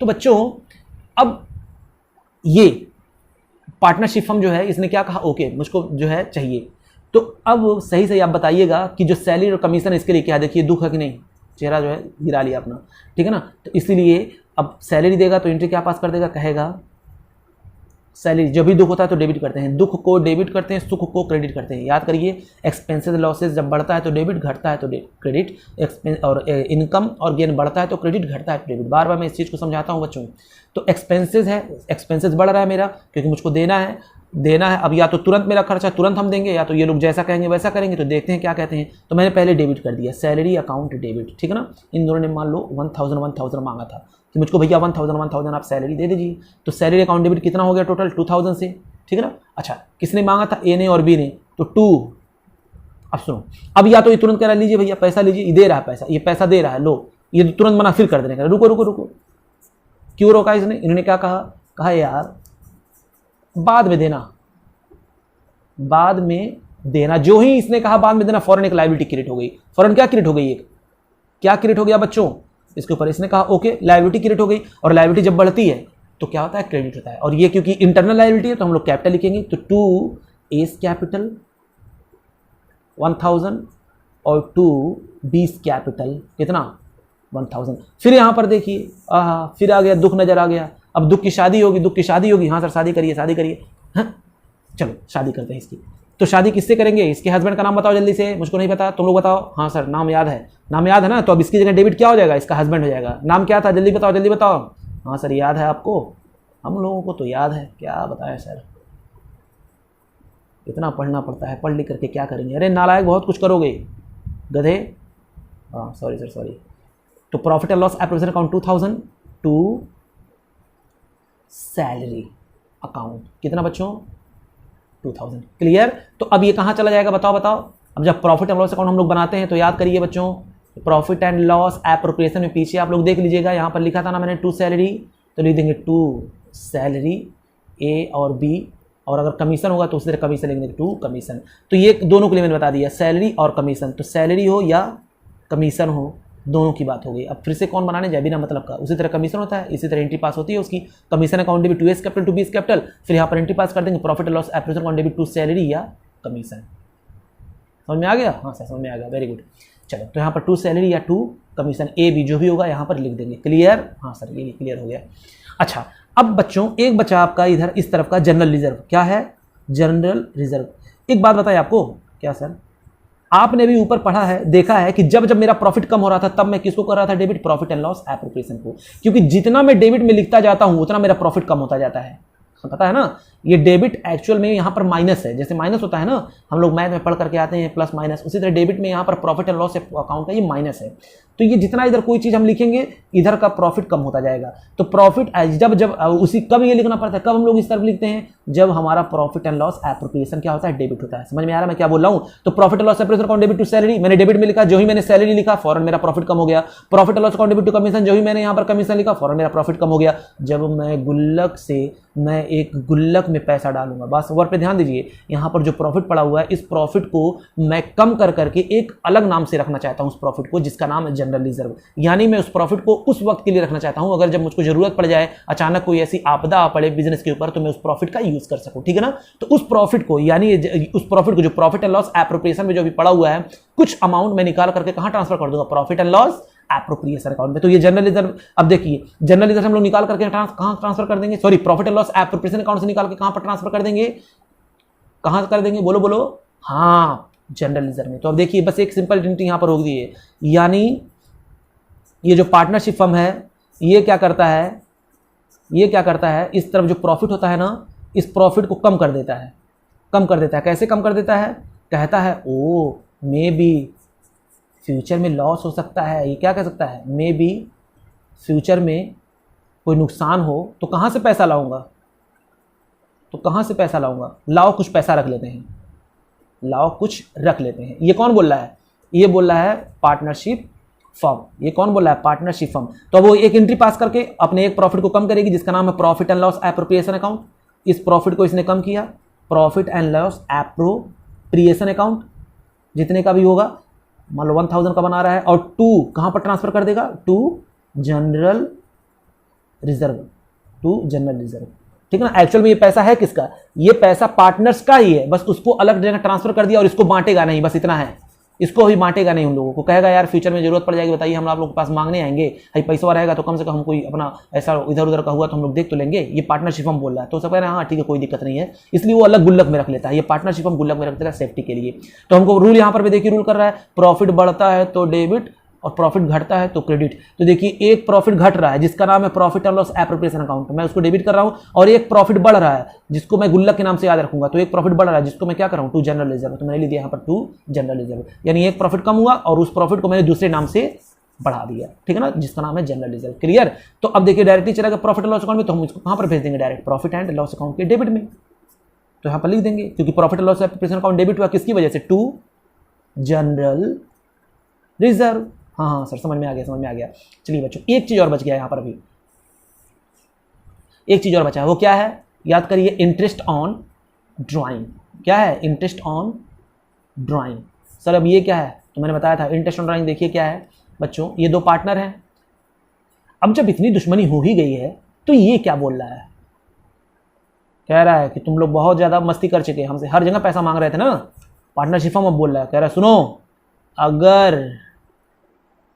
तो बच्चों अब ये पार्टनरशिप फर्म जो है इसने क्या कहा, ओके मुझको जो है चाहिए। तो अब सही सही आप बताइएगा कि जो सैलरी और कमीशन है इसके लिए क्या, देखिए दुख है कि नहीं, चेहरा जो है गिरा लिया अपना, ठीक है ना। तो इसीलिए अब सैलरी देगा तो एंट्री क्या पास कर देगा, कहेगा सैलरी, जब भी दुख होता है तो डेबिट करते हैं, दुख को डेबिट करते हैं, सुख को क्रेडिट करते हैं, याद करिए। एक्सपेंसेस लॉसेस जब बढ़ता है तो डेबिट, घटता है तो क्रेडिट, एक्सपेंस और इनकम और गेन बढ़ता है तो क्रेडिट, घटता है तो डेबिट। बार बार मैं इस चीज़ को समझाता हूँ बच्चों। तो एक्सपेंसेस है, एक्सपेंसेस बढ़ रहा है मेरा क्योंकि मुझको देना है। अब या तो तुरंत मेरा खर्चा तुरंत हम देंगे, या तो ये लोग जैसा कहेंगे वैसा करेंगे। तो देखते हैं क्या कहते हैं। तो मैंने पहले डेबिट कर दिया, सैलरी अकाउंट डेबिट, ठीक है ना। इन दोनों ने मान लो 1000 मांगा था कि मुझको भैया 1000 आप सैलरी दे दीजिए। तो सैलरी अकाउंट डेबिट कितना हो गया टोटल, 2000 से, ठीक है ना। अच्छा किसने मांगा था, ए ने और बी ने, तो 2। अब सुनो, अब या तो ये तुरंत कह रहा लीजिए भैया पैसा लीजिए, ये दे रहा है पैसा, ये पैसा दे रहा है, लो, ये तुरंत मना फिर कर देने का, रुको, क्यों रोका इसने, इन्होंने क्या कहा यार बाद में देना। जो ही इसने कहा बाद में देना, फौरन एक लायबिलिटी क्रिएट हो गई। फौरन क्या क्रिएट हो गई, एक क्या क्रिएट हो गया बच्चों, इसके ऊपर इसने कहा ओके लायबिलिटी क्रिएट हो गई। और लायबिलिटी जब बढ़ती है तो क्या होता है, क्रेडिट होता है। और ये क्योंकि इंटरनल लायबिलिटी है तो हम लोग कैपिटल लिखेंगे, तो 2 एस कैपिटल 1000 और 2 बीस कैपिटल कितना 1000। फिर यहाँ पर देखिए फिर आ गया दुख, नजर आ गया। अब दुख की शादी होगी, हाँ सर शादी करिए, हाँ चलो शादी करते हैं इसकी। तो शादी किससे करेंगे, इसके हस्बैंड का नाम बताओ जल्दी से, मुझको नहीं पता, तुम लोग बताओ। हाँ सर नाम याद है ना, तो अब इसकी जगह डेबिट क्या हो जाएगा, इसका हस्बैंड हो जाएगा। नाम क्या था, जल्दी बताओ। हाँ सर याद है आपको, हम लोगों को तो याद है, क्या बताएं सर, इतना पढ़ना पड़ता है, पढ़ लिख करके क्या करेंगे, अरे नालायक बहुत कुछ करोगे गधे। हाँ सॉरी। तो profit and loss appropriation account 2000 to salary account कितना बच्चों 2000, क्लियर। तो अब ये कहाँ चला जाएगा बताओ। अब जब प्रॉफिट एंड लॉस अकाउंट हम लोग बनाते हैं तो याद करिए बच्चों, प्रॉफिट एंड लॉस एप्रोप्रिएशन में पीछे आप लोग देख लीजिएगा, यहाँ पर लिखा था ना मैंने 2 सैलरी, तो लिख देंगे 2 सैलरी ए और बी, और अगर कमीशन होगा तो उसी तरह कमीशन लिख देंगे 2 कमीशन। तो ये दोनों के लिए मैंने बता दिया, सैलरी और कमीशन। तो सैलरी हो या कमीशन हो, दोनों की बात हो गई। अब फिर से कौन बनाने जाए बिना मतलब का, उसी तरह कमीशन होता है, इसी तरह एंट्री पास होती है उसकी। Commission account debit 2 S capital 2 बीस कैपिटल, फिर यहाँ पर एंट्री पास कर देंगे profit and loss appropriation account debit 2 salary या कमीशन। समझ में आ गया, हाँ सर समझ में आ गया, वेरी गुड। चलो तो यहाँ पर 2 सैलरी या 2 कमीशन, ए बी जो भी होगा यहाँ पर लिख देंगे, क्लियर। हाँ सर ये क्लियर हो गया। अच्छा अब बच्चों एक बचा आपका इधर इस तरफ का जनरल रिजर्व, क्या है जनरल रिजर्व। एक बात बताएं आपको, क्या सर, आपने भी ऊपर पढ़ा है, देखा है कि जब मेरा प्रॉफिट कम हो रहा था तब मैं किसको कर रहा था debit, profit and loss appropriation को। क्योंकि जितना मैं डेबिट में लिखता जाता हूं उतना मेरा प्रॉफिट कम होता जाता है, पता है ना। ये डेबिट एक्चुअल में यहाँ पर माइनस है, जैसे माइनस होता है ना, हम लोग मैथ में पढ़ करके आते हैं प्लस माइनस, उसी तरह डेबिट में यहाँ पर प्रॉफिट एंड लॉस अकाउंट का ये माइनस है। तो ये जितना इधर कोई चीज़ हम लिखेंगे इधर का प्रॉफिट कम होता जाएगा। तो प्रॉफिट जब उसी कब ये लिखना पड़ता है, कब हम लोग इस तरफ लिखते हैं, जब हमारा प्रॉफिट एंड लॉस एप्रोप्रिएशन क्या होता है, डेबिट होता है। समझ में आ रहा है मैं क्या बोल रहा हूँ। तो profit and loss appropriation account debit to salary, मैंने डेबिट में लिखा, जो ही मैंने सैलरी लिखा फौरन मेरा प्रॉफिट कम हो गया। Profit and loss account debit to commission, जो ही मैंने यहाँ पर कमीशन लिखा फौरन मेरा प्रॉफिट कम हो गया। जब मैं गुल्लक से मैं एक गुल्लक में पैसा डालूंगा, बस वर्ड पे ध्यान दीजिए, यहाँ पर जो प्रॉफिट पड़ा हुआ है इस प्रॉफिट को मैं कम कर करके एक अलग नाम से रखना चाहता हूँ उस प्रॉफिट को, जिसका नाम है जनरल रिजर्व। यानी मैं उस प्रॉफिट को उस वक्त के लिए रखना चाहता हूँ अगर जब मुझको जरूरत पड़ जाए, अचानक कोई ऐसी आपदा आ पड़े बिजनेस के ऊपर, तो मैं उस प्रॉफिट का यूज कर सकूँ, ठीक है ना। तो उस प्रॉफिट को यानी उस प्रॉफिट को जो प्रॉफिट एंड लॉस एप्रोप्रिएशन में जो भी पड़ा हुआ है कुछ अमाउंट मैं निकाल करके कहाँ ट्रांसफर कर दूंगा, profit and loss appropriation account में। तो ये जनरल रिजर्व, अब देखिए जनरल रिजर्व हम लोग निकाल करके कहां ट्रांसफर कर देंगे, sorry profit and loss appropriation account से निकाल के कहां पर ट्रांसफर कर देंगे, कहां कर देंगे, बोलो। हाँ जनरल लेजर में। तो अब देखिए बस एक सिंपल एंट्री यहाँ पर होगी है, यानी ये जो पार्टनरशिप फर्म है ये क्या करता है, ये क्या करता है, इस तरफ जो प्रॉफिट होता है ना, इस प्रॉफिट को कम कर देता है, कम कर देता है। कैसे कम कर देता है, कहता है ओ मे बी फ्यूचर में लॉस हो सकता है, ये क्या कह सकता है, मे बी फ्यूचर में कोई नुकसान हो तो कहाँ से पैसा लाऊंगा, तो कहाँ से पैसा लाऊंगा, लाओ कुछ पैसा रख लेते हैं, लाओ कुछ रख लेते हैं। ये कौन बोल रहा है, ये बोल रहा है पार्टनरशिप फर्म, ये कौन बोल रहा है, पार्टनरशिप फर्म। तो वो एक एंट्री पास करके अपने एक प्रॉफिट को कम करेगी जिसका नाम है profit and loss appropriation account. इस प्रॉफिट को इसने कम किया, profit and loss appropriation account, जितने का भी होगा, मान लो 1000 का बना रहा है, और टू कहाँ पर ट्रांसफर कर देगा, to general reserve, to general reserve, ठीक है ना। एक्चुअल में ये पैसा है किसका, ये पैसा पार्टनर्स का ही है, बस उसको अलग जगह ट्रांसफर कर दिया और इसको बांटेगा नहीं, बस इतना है, इसको भी बांटेगा नहीं। उन लोगों को कहेगा यार फ्यूचर में जरूरत पड़ जाएगी, बताइए हम आप लोग के पास मांगने आएंगे, भाई पैसा रहेगा तो कम से कम हम कोई अपना ऐसा इधर उधर का हुआ तो हम लोग देख तो लेंगे। ये पार्टनरशिप हम बोल रहा है, तो सब कह रहे हैं हाँ ठीक है कोई दिक्कत नहीं है, इसलिए वो अलग गुल्लक में रख लेता है, ये पार्टनरशिप हम गुल्लक में रख देता है सेफ्टी के लिए। तो हमको रूल यहाँ पर भी देखिए रूल कर रहा है, प्रॉफिट बढ़ता है तो डेबिट और प्रॉफिट घटता है तो क्रेडिट। तो देखिए एक प्रॉफिट घट रहा है जिसका नाम है profit and loss appropriation account, मैं उसको डेबिट कर रहा हूं, और एक प्रॉफिट बढ़ रहा है जिसको मैं गुल्लक के नाम से याद रखूंगा, तो एक प्रॉफिट बढ़ रहा है जिसको मैं क्या कर रहा हूं, टू जनरल रिजर्व, तो मैंने लिख दिया यहाँ पर टू जनरल रिजर्व, यानी एक प्रॉफिट कम हुआ और उस प्रॉफिट को मैंने दूसरे नाम से बढ़ा दिया, ठीक है ना, जिसका नाम है जनरल रिजर्व। क्लियर। तो अब देखिए डायरेक्टली चलेगा प्रॉफिट एंड लॉस अकाउंट में, तो हम इसको कहां पर भेज देंगे, direct profit and loss account के डेबिट में, तो यहाँ पर लिख देंगे, क्योंकि profit and loss appropriation account debit हुआ किसकी वजह से, टू जनरल रिजर्व। हाँ हाँ सर समझ में आ गया, समझ में आ गया। चलिए बच्चों एक चीज और बच गया यहाँ पर, अभी एक चीज और बचा है, वो क्या है, याद करिए, इंटरेस्ट ऑन ड्राइंग। क्या है, इंटरेस्ट ऑन ड्राइंग। सर अब ये क्या है, तो मैंने बताया था इंटरेस्ट ऑन ड्राइंग। देखिए क्या है बच्चों, ये दो पार्टनर हैं, अब जब इतनी दुश्मनी हो ही गई है तो ये क्या बोल रहा है, कह रहा है कि तुम लोग बहुत ज्यादा मस्ती कर चुके, हमसे हर जगह पैसा मांग रहे थे ना, पार्टनरशिप फर्म अब बोल रहा है, कह रहा है सुनो, अगर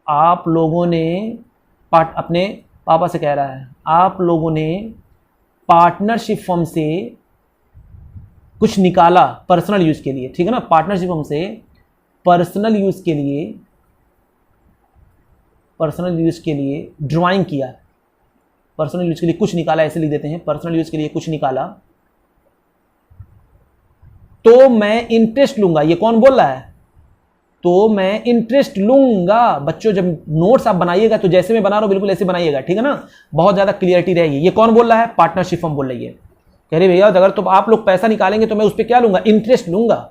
आप लोगों ने अपने पापा से कह रहा है, आप लोगों ने पार्टनरशिप फर्म से कुछ निकाला पर्सनल यूज के लिए, ठीक है ना, पार्टनरशिप फर्म से पर्सनल यूज के लिए, पर्सनल यूज के लिए ड्राइंग किया, पर्सनल यूज के लिए कुछ निकाला, ऐसे लिख देते हैं, पर्सनल यूज के लिए कुछ निकाला, तो मैं इंटरेस्ट लूंगा। ये कौन बोल रहा है, तो मैं इंटरेस्ट लूंगा। बच्चों जब नोट्स आप बनाइएगा तो जैसे मैं बना रहा हूं बिल्कुल ऐसे बनाइएगा, ठीक है ना, बहुत ज्यादा क्लियरिटी रहेगी। ये कौन बोल रहा है, पार्टनरशिप फर्म बोल रही है, कह रही भैया अगर तो आप लोग पैसा निकालेंगे तो मैं उस पर क्या लूंगा, इंटरेस्ट लूंगा,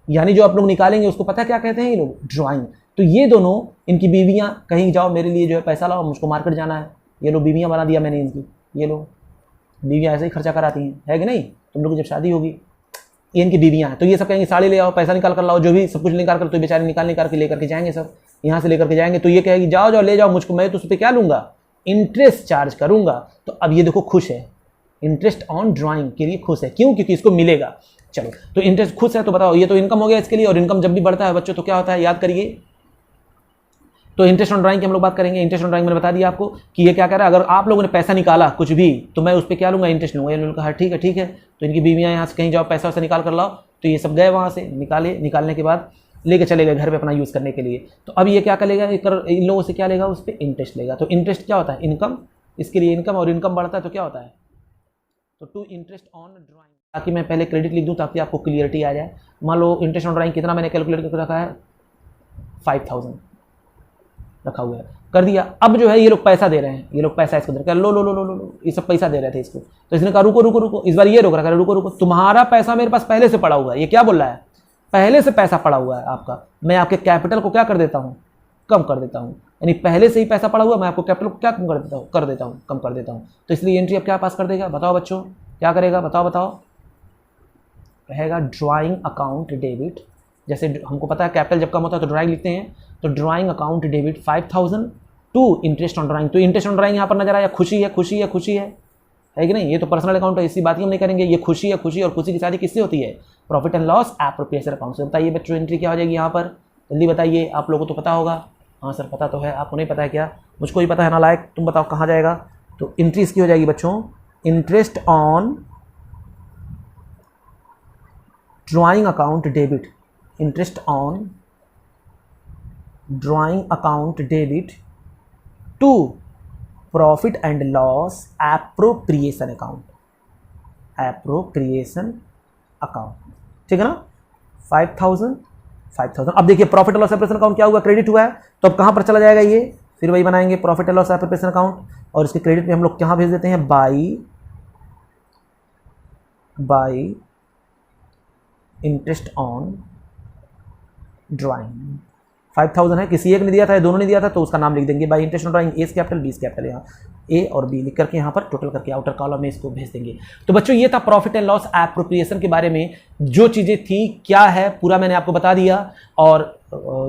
यानी जो आप लोग निकालेंगे उसको पता क्या कहते हैं ये लोग, ड्राइंग। तो ये दोनों इनकी बीवियां, कहीं जाओ मेरे लिए जो है पैसा लाओ, मुझको मार्केट जाना है, ये लोग बीवियां बना दिया मैंने इनकी, ये लोग बीवियां ऐसे ही खर्चा कराती हैं, है कि नहीं, तुम लोग की जब शादी होगी, ये इनकी बीवियां हैं, तो ये सब कहेंगे साड़ी ले आओ, पैसा निकाल कर लाओ, जो भी सब कुछ निकाल कर, तो बेचारे निकाल के लेकर के जाएंगे, सब यहाँ से लेकर के जाएंगे, तो ये कहेगी जाओ जाओ ले जाओ मुझको, मैं तो उस पर क्या लूंगा, इंटरेस्ट चार्ज करूंगा। तो अब ये देखो खुश है, इंटरेस्ट ऑन ड्राइंग के लिए खुश है, क्यों, क्योंकि इसको मिलेगा। चलो तो इंटरेस्ट खुश है, तो बताओ ये तो इनकम हो गया इसके लिए, और इनकम जब भी बढ़ता है बच्चों तो क्या होता है, याद करिए, तो इंटरेस्ट ऑन ड्राइंग की हम लोग बात करेंगे। इंटरेस्ट ऑन ड्राइंग मैंने बता दिया आपको कि ये क्या कह रहा है, अगर आप लोगों ने पैसा निकाला कुछ भी तो मैं उस पर क्या लूंगा, इंटरेस्ट लूंगा। ये लोग कहा ठीक है, तो इनकी बीवियां यहाँ से कहीं जाओ पैसा वैसा निकाल कर लाओ, तो ये सब गए वहाँ से निकालने के बाद लेके चले गए घर पे अपना यूज़ करने के लिए। तो अब ये क्या करेगा, इन लोगों से क्या लेगा, उस पर इंटरेस्ट लेगा। तो इंटरेस्ट क्या होता है, इनकम, इसके लिए इनकम, और इनकम बढ़ता है तो क्या होता है, तो टू इंटरेस्ट ऑन ड्राइंग। ताकि मैं पहले क्रेडिट लिख दूँ ताकि आपको क्लियरिटी आ जाए। मान लो इंटरेस्ट ऑन ड्राइंग कितना मैंने कैलकुलेट करके रखा है, 5000 रखा हुआ है, कर दिया। अब जो है ये लोग पैसा दे रहे हैं, ये लोग पैसा इसको दे रहे हैं, लो लो लो लो लो, ये सब पैसा दे रहे थे इसको, तो इसने कहा रुको रुको रुको, इस बार ये रोक रखा है, रुको रुको, तुम्हारा पैसा मेरे पास पहले से पड़ा हुआ है। ये क्या बोल रहा है, पहले से पैसा पड़ा हुआ है आपका, मैं आपके कैपिटल को क्या कर देता हूँ, कम कर देता हूँ, यानी पहले से ही पैसा पड़ा हुआ, मैं आपको कैपिटल को क्या कम कर देता हूँ, कम कर देता हूँ। तो इसलिए एंट्री अब क्या पास कर देगा, बताओ बच्चों क्या करेगा, बताओ, रहेगा ड्राइंग अकाउंट डेबिट। जैसे हमको पता है कैपिटल जब कम होता है तो ड्राइंग लिखते हैं, तो drawing account debit 5000 to interest on drawing. तो इंटरेस्ट ऑन ड्राइंग यहाँ पर नजर आया, खुशी है कि नहीं, ये तो पर्सनल अकाउंट है, इसी बात की हम नहीं करेंगे। ये खुशी है, और खुशी की शादी किससे होती है, profit and loss appropriation account से। बताइए बच्चों एंट्री क्या हो जाएगी यहाँ पर, जल्दी बताइए, आप लोगों को तो पता होगा। हाँ सर पता तो है, आपको नहीं पता है क्या, मुझको ही पता है ना लायक, तुम बताओ कहाँ जाएगा। तो एंट्री इसकी हो जाएगी बच्चों, interest on drawing account debit, interest on drawing account debit to profit and loss appropriation account, appropriation account, ठीक है ना। 5000 5000। अब देखिए profit and loss appropriation account क्या हुआ, क्रेडिट हुआ है, तो अब कहाँ पर चला जाएगा ये, फिर वही बनाएंगे profit and loss appropriation account, और इसके क्रेडिट में हम लोग कहाँ भेज देते हैं, बाई इंटरेस्ट ऑन ड्राइंग। 5000 है, किसी एक ने दिया था, दोनों ने दिया था, तो उसका नाम लिख देंगे by interest on drawing, A capital B capital, यहाँ ए और बी लिख करके यहाँ पर टोटल करके आउटर कॉलम में इसको भेज देंगे। तो बच्चों ये था प्रॉफिट एंड लॉस एप्रोप्रिएशन के बारे में जो चीज़ें थी, क्या है पूरा मैंने आपको बता दिया, और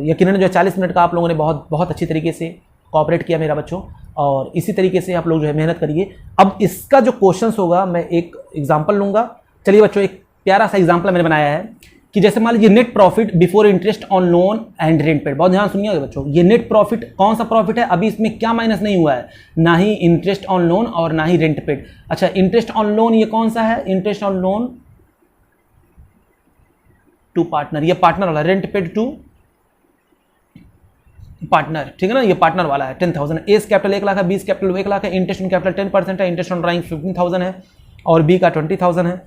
यकीनन जो 40 मिनट का आप लोगों ने बहुत अच्छी तरीके से कोऑपरेट किया मेरा बच्चों, और इसी तरीके से आप लोग जो है मेहनत करिए। अब इसका जो क्वेश्चंस होगा मैं एक एग्जांपल लूँगा। चलिए बच्चों, एक प्यारा सा एग्जांपल मैंने बनाया है कि जैसे मान लीजिए net profit before interest on loan and rent paid. बहुत ध्यान सुनिएगा बच्चों, ये नेट प्रॉफिट कौन सा प्रॉफिट है, अभी इसमें क्या माइनस नहीं हुआ है, ना ही इंटरेस्ट ऑन लोन और ना ही रेंट पेड। अच्छा, इंटरेस्ट ऑन लोन ये कौन सा है, interest on loan to partner, ये पार्टनर वाला, रेंट पेड टू पार्टनर, ठीक है ना, ये पार्टनर वाला है 10,000। एस कैपिटल 1 लाख है, बी कैपिटल 1 लाख है, इंटरेस्ट ऑन कैपिटल 10% है, इंटरेस्ट ऑन ड्राइंग 15,000 है, और बी का 20,000 है।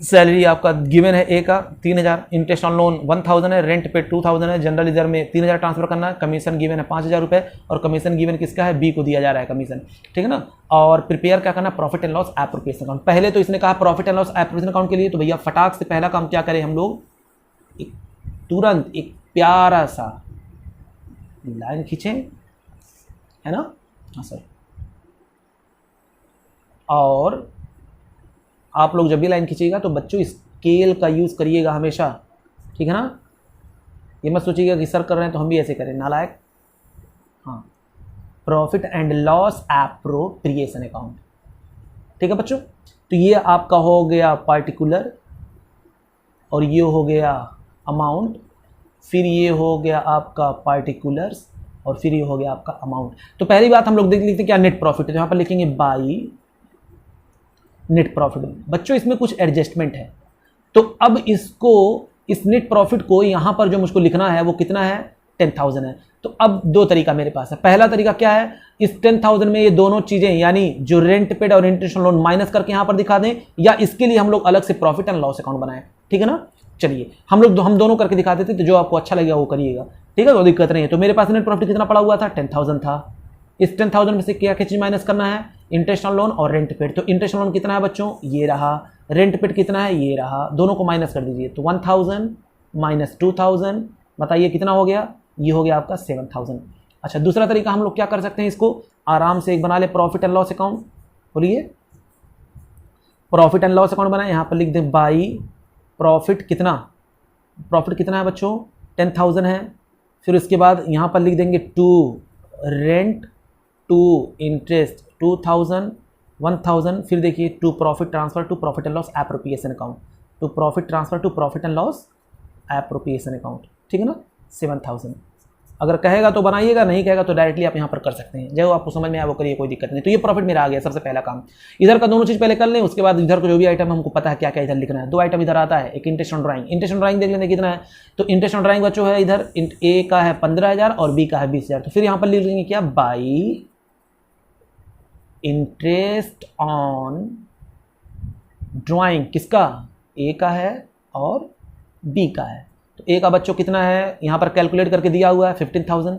सैलरी आपका गिवन है, ए का 3,000, इंटरेस्ट ऑन लोन 1,000 है, रेंट पे 2,000 है, जनरल रिजर्व में 3,000 ट्रांसफर करना है, कमीशन गिवन है 5,000 रुपये, और कमीशन गिवन किसका है, बी को दिया जा रहा है कमीशन, ठीक है ना। और प्रिपेयर क्या करना, profit and loss appropriation account. पहले तो इसने कहा profit and loss appropriation account के लिए, तो भैया फटाक से पहला काम क्या करें हम लोग, तुरंत एक प्यारा सा लाइन खींचें, है ना, हाँ सर। और आप लोग जब भी लाइन खींचिएगा तो बच्चों स्केल का यूज़ करिएगा हमेशा, ठीक है ना। ये मत सोचिएगा कि सर कर रहे हैं तो हम भी ऐसे करें, नालायक। हाँ, profit and loss appropriation account, ठीक है बच्चों। तो ये आपका हो गया पार्टिकुलर, और ये हो गया अमाउंट, फिर ये हो गया आपका पार्टिकुलर्स, और फिर ये हो गया आपका अमाउंट। तो पहली बात हम लोग देख लिखते क्या, नेट प्रॉफिट, तो यहाँ पर लिखेंगे बाई नेट प्रॉफिट। बच्चों इसमें कुछ एडजस्टमेंट है, तो अब इसको, इस नेट प्रॉफिट को यहाँ पर जो मुझको लिखना है वो कितना है, 10,000 है। तो अब दो तरीका मेरे पास है। पहला तरीका क्या है, इस 10,000 में ये दोनों चीजें यानी जो रेंट पेड और इंटरेस्ट लोन माइनस करके यहाँ पर दिखा दें, या इसके लिए हम लोग अलग से प्रॉफिट एंड लॉस अकाउंट बनाएं, ठीक है ना। चलिए हम दोनों करके दिखा देते, तो जो आपको अच्छा लगेगा वो करिएगा, ठीक है, कोई दिक्कत नहीं है। तो मेरे पास नेट प्रॉफिट कितना पड़ा हुआ था, 10,000 था। इस 10,000 में से क्या क्या चीज माइनस करना है, इंटरेस्ट ऑन लोन और रेंट पेड। तो इंटरेस्ट ऑन लोन कितना है बच्चों, ये रहा, रेंट पेड कितना है, ये रहा, दोनों को माइनस कर दीजिए। तो 1,000 माइनस 2,000, बताइए कितना हो गया, ये हो गया आपका 7,000। अच्छा, दूसरा तरीका हम लोग क्या कर सकते हैं, इसको आराम से एक बना ले प्रॉफिट एंड लॉस अकाउंट। बोलिए, प्रॉफिट एंड लॉस अकाउंट बनाए, यहाँ पर लिख दें बाई प्रॉफिट कितना, प्रॉफिट कितना है बच्चों, 10,000 है। फिर उसके बाद यहाँ पर लिख देंगे टू रेंट, टू इंटरेस्ट 2,000, 1,000, फिर देखिए to profit transfer to profit and loss appropriation account, to profit transfer to profit and loss appropriation account, ठीक है ना, 7,000। अगर कहेगा तो बनाइएगा, नहीं कहेगा तो डायरेक्टली आप यहाँ पर कर सकते हैं, जो आपको समझ में आया वो करिए, कोई दिक्कत नहीं। तो ये प्रॉफिट मेरा आ गया, सबसे पहला काम। इधर का दोनों चीज़ पहले कर लें, उसके बाद इधर को जो भी आइटम हमको पता है क्या क्या इधर लिखना है। दो आइटम इधर आता है, एक interest on drawing, interest on drawing देख लेंगे कितना है। तो इंटरेस्ट ऑन ड्राइंग बच्चों है इधर, ए का है 15,000 और बी का है 20,000। तो फिर यहाँ पर लिख लेंगे क्या, बाई इंटरेस्ट ऑन ड्राइंग, किसका, ए का है और बी का है। तो ए का बच्चों कितना है, यहाँ पर कैलकुलेट करके दिया हुआ है 15,000,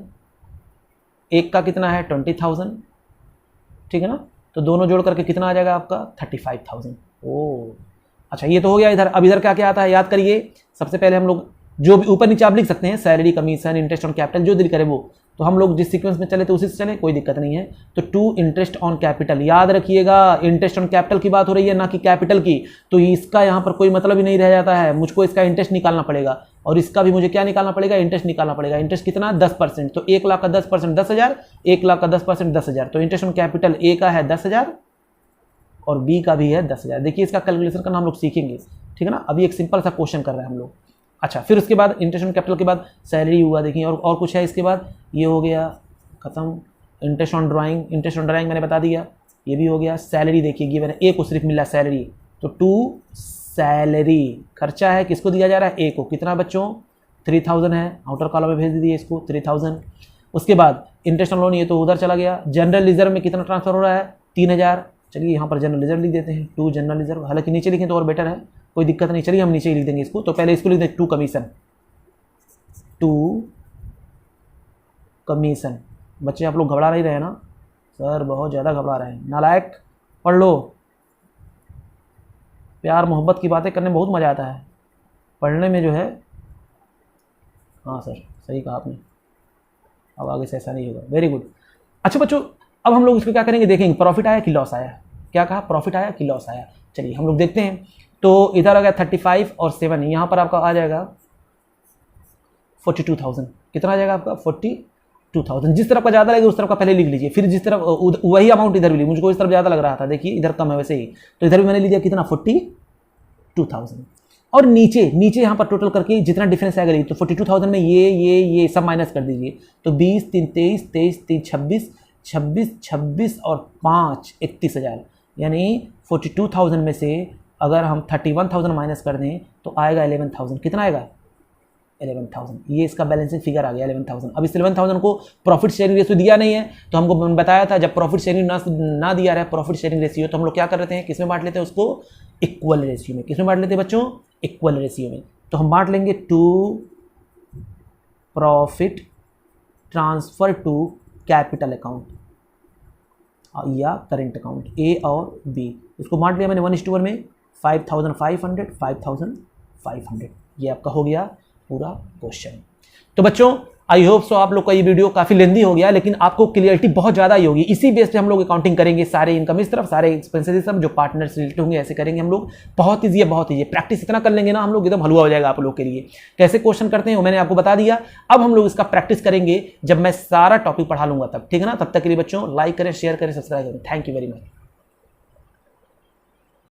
एक का कितना है 20,000, ठीक है ना। तो दोनों जोड़ करके कितना आ जाएगा आपका 35,000। ओ अच्छा, ये तो हो गया इधर। अब इधर क्या क्या आता है याद करिए। सबसे पहले हम लोग जो भी ऊपर नीचे आप लिख सकते हैं, salary, commission, interest on capital, जो दिल करे वो। तो हम लोग जिस सीक्वेंस में चले थे उसी से चले, कोई दिक्कत नहीं है। तो टू इंटरेस्ट ऑन कैपिटल, याद रखिएगा इंटरेस्ट ऑन कैपिटल की बात हो रही है, ना कि कैपिटल की। तो इसका यहाँ पर कोई मतलब ही नहीं रह जाता है, मुझको इसका इंटरेस्ट निकालना पड़ेगा, और इसका भी मुझे क्या निकालना पड़ेगा, इंटरेस्ट निकालना पड़ेगा। इंटरेस्ट कितना, 10%। तो 1 लाख का 10% 10,000, 1 लाख का 10% 10,000। तो इंटरेस्ट ऑन कैपिटल ए का है 10,000 और बी का भी है 10,000। देखिए इसका कैलकुलेशन करना हम लोग सीखेंगे, ठीक है ना। अभी एक सिंपल सा क्वेश्चन कर रहे हैं हम लोग। अच्छा, फिर उसके बाद इंटरेस्ट ऑन कैपिटल के बाद सैलरी हुआ, देखिए और कुछ है इसके बाद, ये हो गया खत्म। Interest on drawing, interest on drawing मैंने बता दिया, ये भी हो गया। सैलरी देखिए गिवन है, ए को सिर्फ मिला सैलरी, तो टू सैलरी, खर्चा है किसको दिया जा रहा है, ए को। कितना बच्चों, 3000 है, आउटर कॉलम में भेज दीजिए इसको 3000। उसके बाद इंटरेस्ट ऑन लोन ये तो उधर चला गया। जनरल रिजर्व में कितना ट्रांसफर हो रहा है 3000। चलिए यहाँ पर जनरल रिजर्व लिख देते हैं, टू जनरल रिजर्व, हालांकि नीचे लिखें तो और बेटर है, कोई दिक्कत नहीं। चलिए हम नीचे ही लिख देंगे इसको, तो पहले इसको लिख दें टू कमीशन, टू कमीशन। बच्चे आप लोग घबरा नहीं रहे ना सर, बहुत ज़्यादा घबरा रहे हैं, नालायक पढ़ लो। प्यार मोहब्बत की बातें करने में बहुत मज़ा आता है, पढ़ने में जो है। हाँ सर सही कहा आपने, अब आगे से ऐसा नहीं होगा, वेरी गुड। अच्छा बच्चों, अब हम लोग इसको क्या करेंगे, देखेंगे प्रॉफिट आया कि लॉस आया। क्या कहा, प्रॉफिट आया कि लॉस आया। चलिए हम लोग देखते हैं। तो इधर आ गया 35 और 7, यहाँ पर आपका आ जाएगा 42,000। कितना आ जाएगा आपका 42,000। जिस तरफ का ज़्यादा लगेगा उस तरफ का पहले लिख लीजिए, फिर जिस तरफ वही अमाउंट इधर भी ली। मुझको इस तरफ ज़्यादा लग रहा था, देखिए इधर कम है वैसे ही, तो इधर भी मैंने लिया कितना 42,000। और नीचे यहाँ पर टोटल करके जितना डिफरेंस आएगा तो 42,000 में ये सब माइनस कर दीजिए। तो 20 3 23, 23 3 26, 26 और 5 31,000। यानी 42,000 में से अगर हम 31,000 माइनस कर दें तो आएगा 11,000। कितना आएगा 11,000। ये इसका बैलेंसिंग फिगर आ गया 11,000। अब इस 11,000 को प्रॉफिट शेयरिंग रेशियो दिया नहीं है, तो हमको बताया था जब प्रॉफिट शेयरिंग ना दिया रहा प्रॉफिट शेयरिंग रेशियो, तो हम लोग क्या कर रहे हैं, किस में बांट लेते हैं उसको, इक्वल रेशियो में। किस में बांट लेते हैं बच्चों, इक्वल रेशियो में। तो हम बांट लेंगे to profit transfer to capital account या करेंट अकाउंट, ए और बी। इसको बांट लिया मैंने 1:1 में, 5,500 5,500। ये आपका हो गया पूरा क्वेश्चन। तो बच्चों आई होप सो आप लोग का ये वीडियो काफ़ी लेंदी हो गया, लेकिन आपको क्लियरिटी बहुत ज़्यादा ही होगी। इसी बेस पे हम लोग अकाउंटिंग करेंगे, सारे इनकम इस तरफ, सारे एक्सपेंसेस सब जो पार्टनर्स रिलेटेड होंगे ऐसे करेंगे हम लोग। बहुत ईजी है, बहुत ईजी। प्रैक्टिस इतना कर लेंगे ना हम लोग, एकदम हलवा हो जाएगा आप लोग के लिए। कैसे क्वेश्चन करते हैं वो मैंने आपको बता दिया। अब हम लोग इसका प्रैक्टिस करेंगे जब मैं सारा टॉपिक पढ़ा लूंगा तब, ठीक है ना। तब तक के लिए बच्चों लाइक करें, शेयर करें, सब्सक्राइब करें। Thank you very much.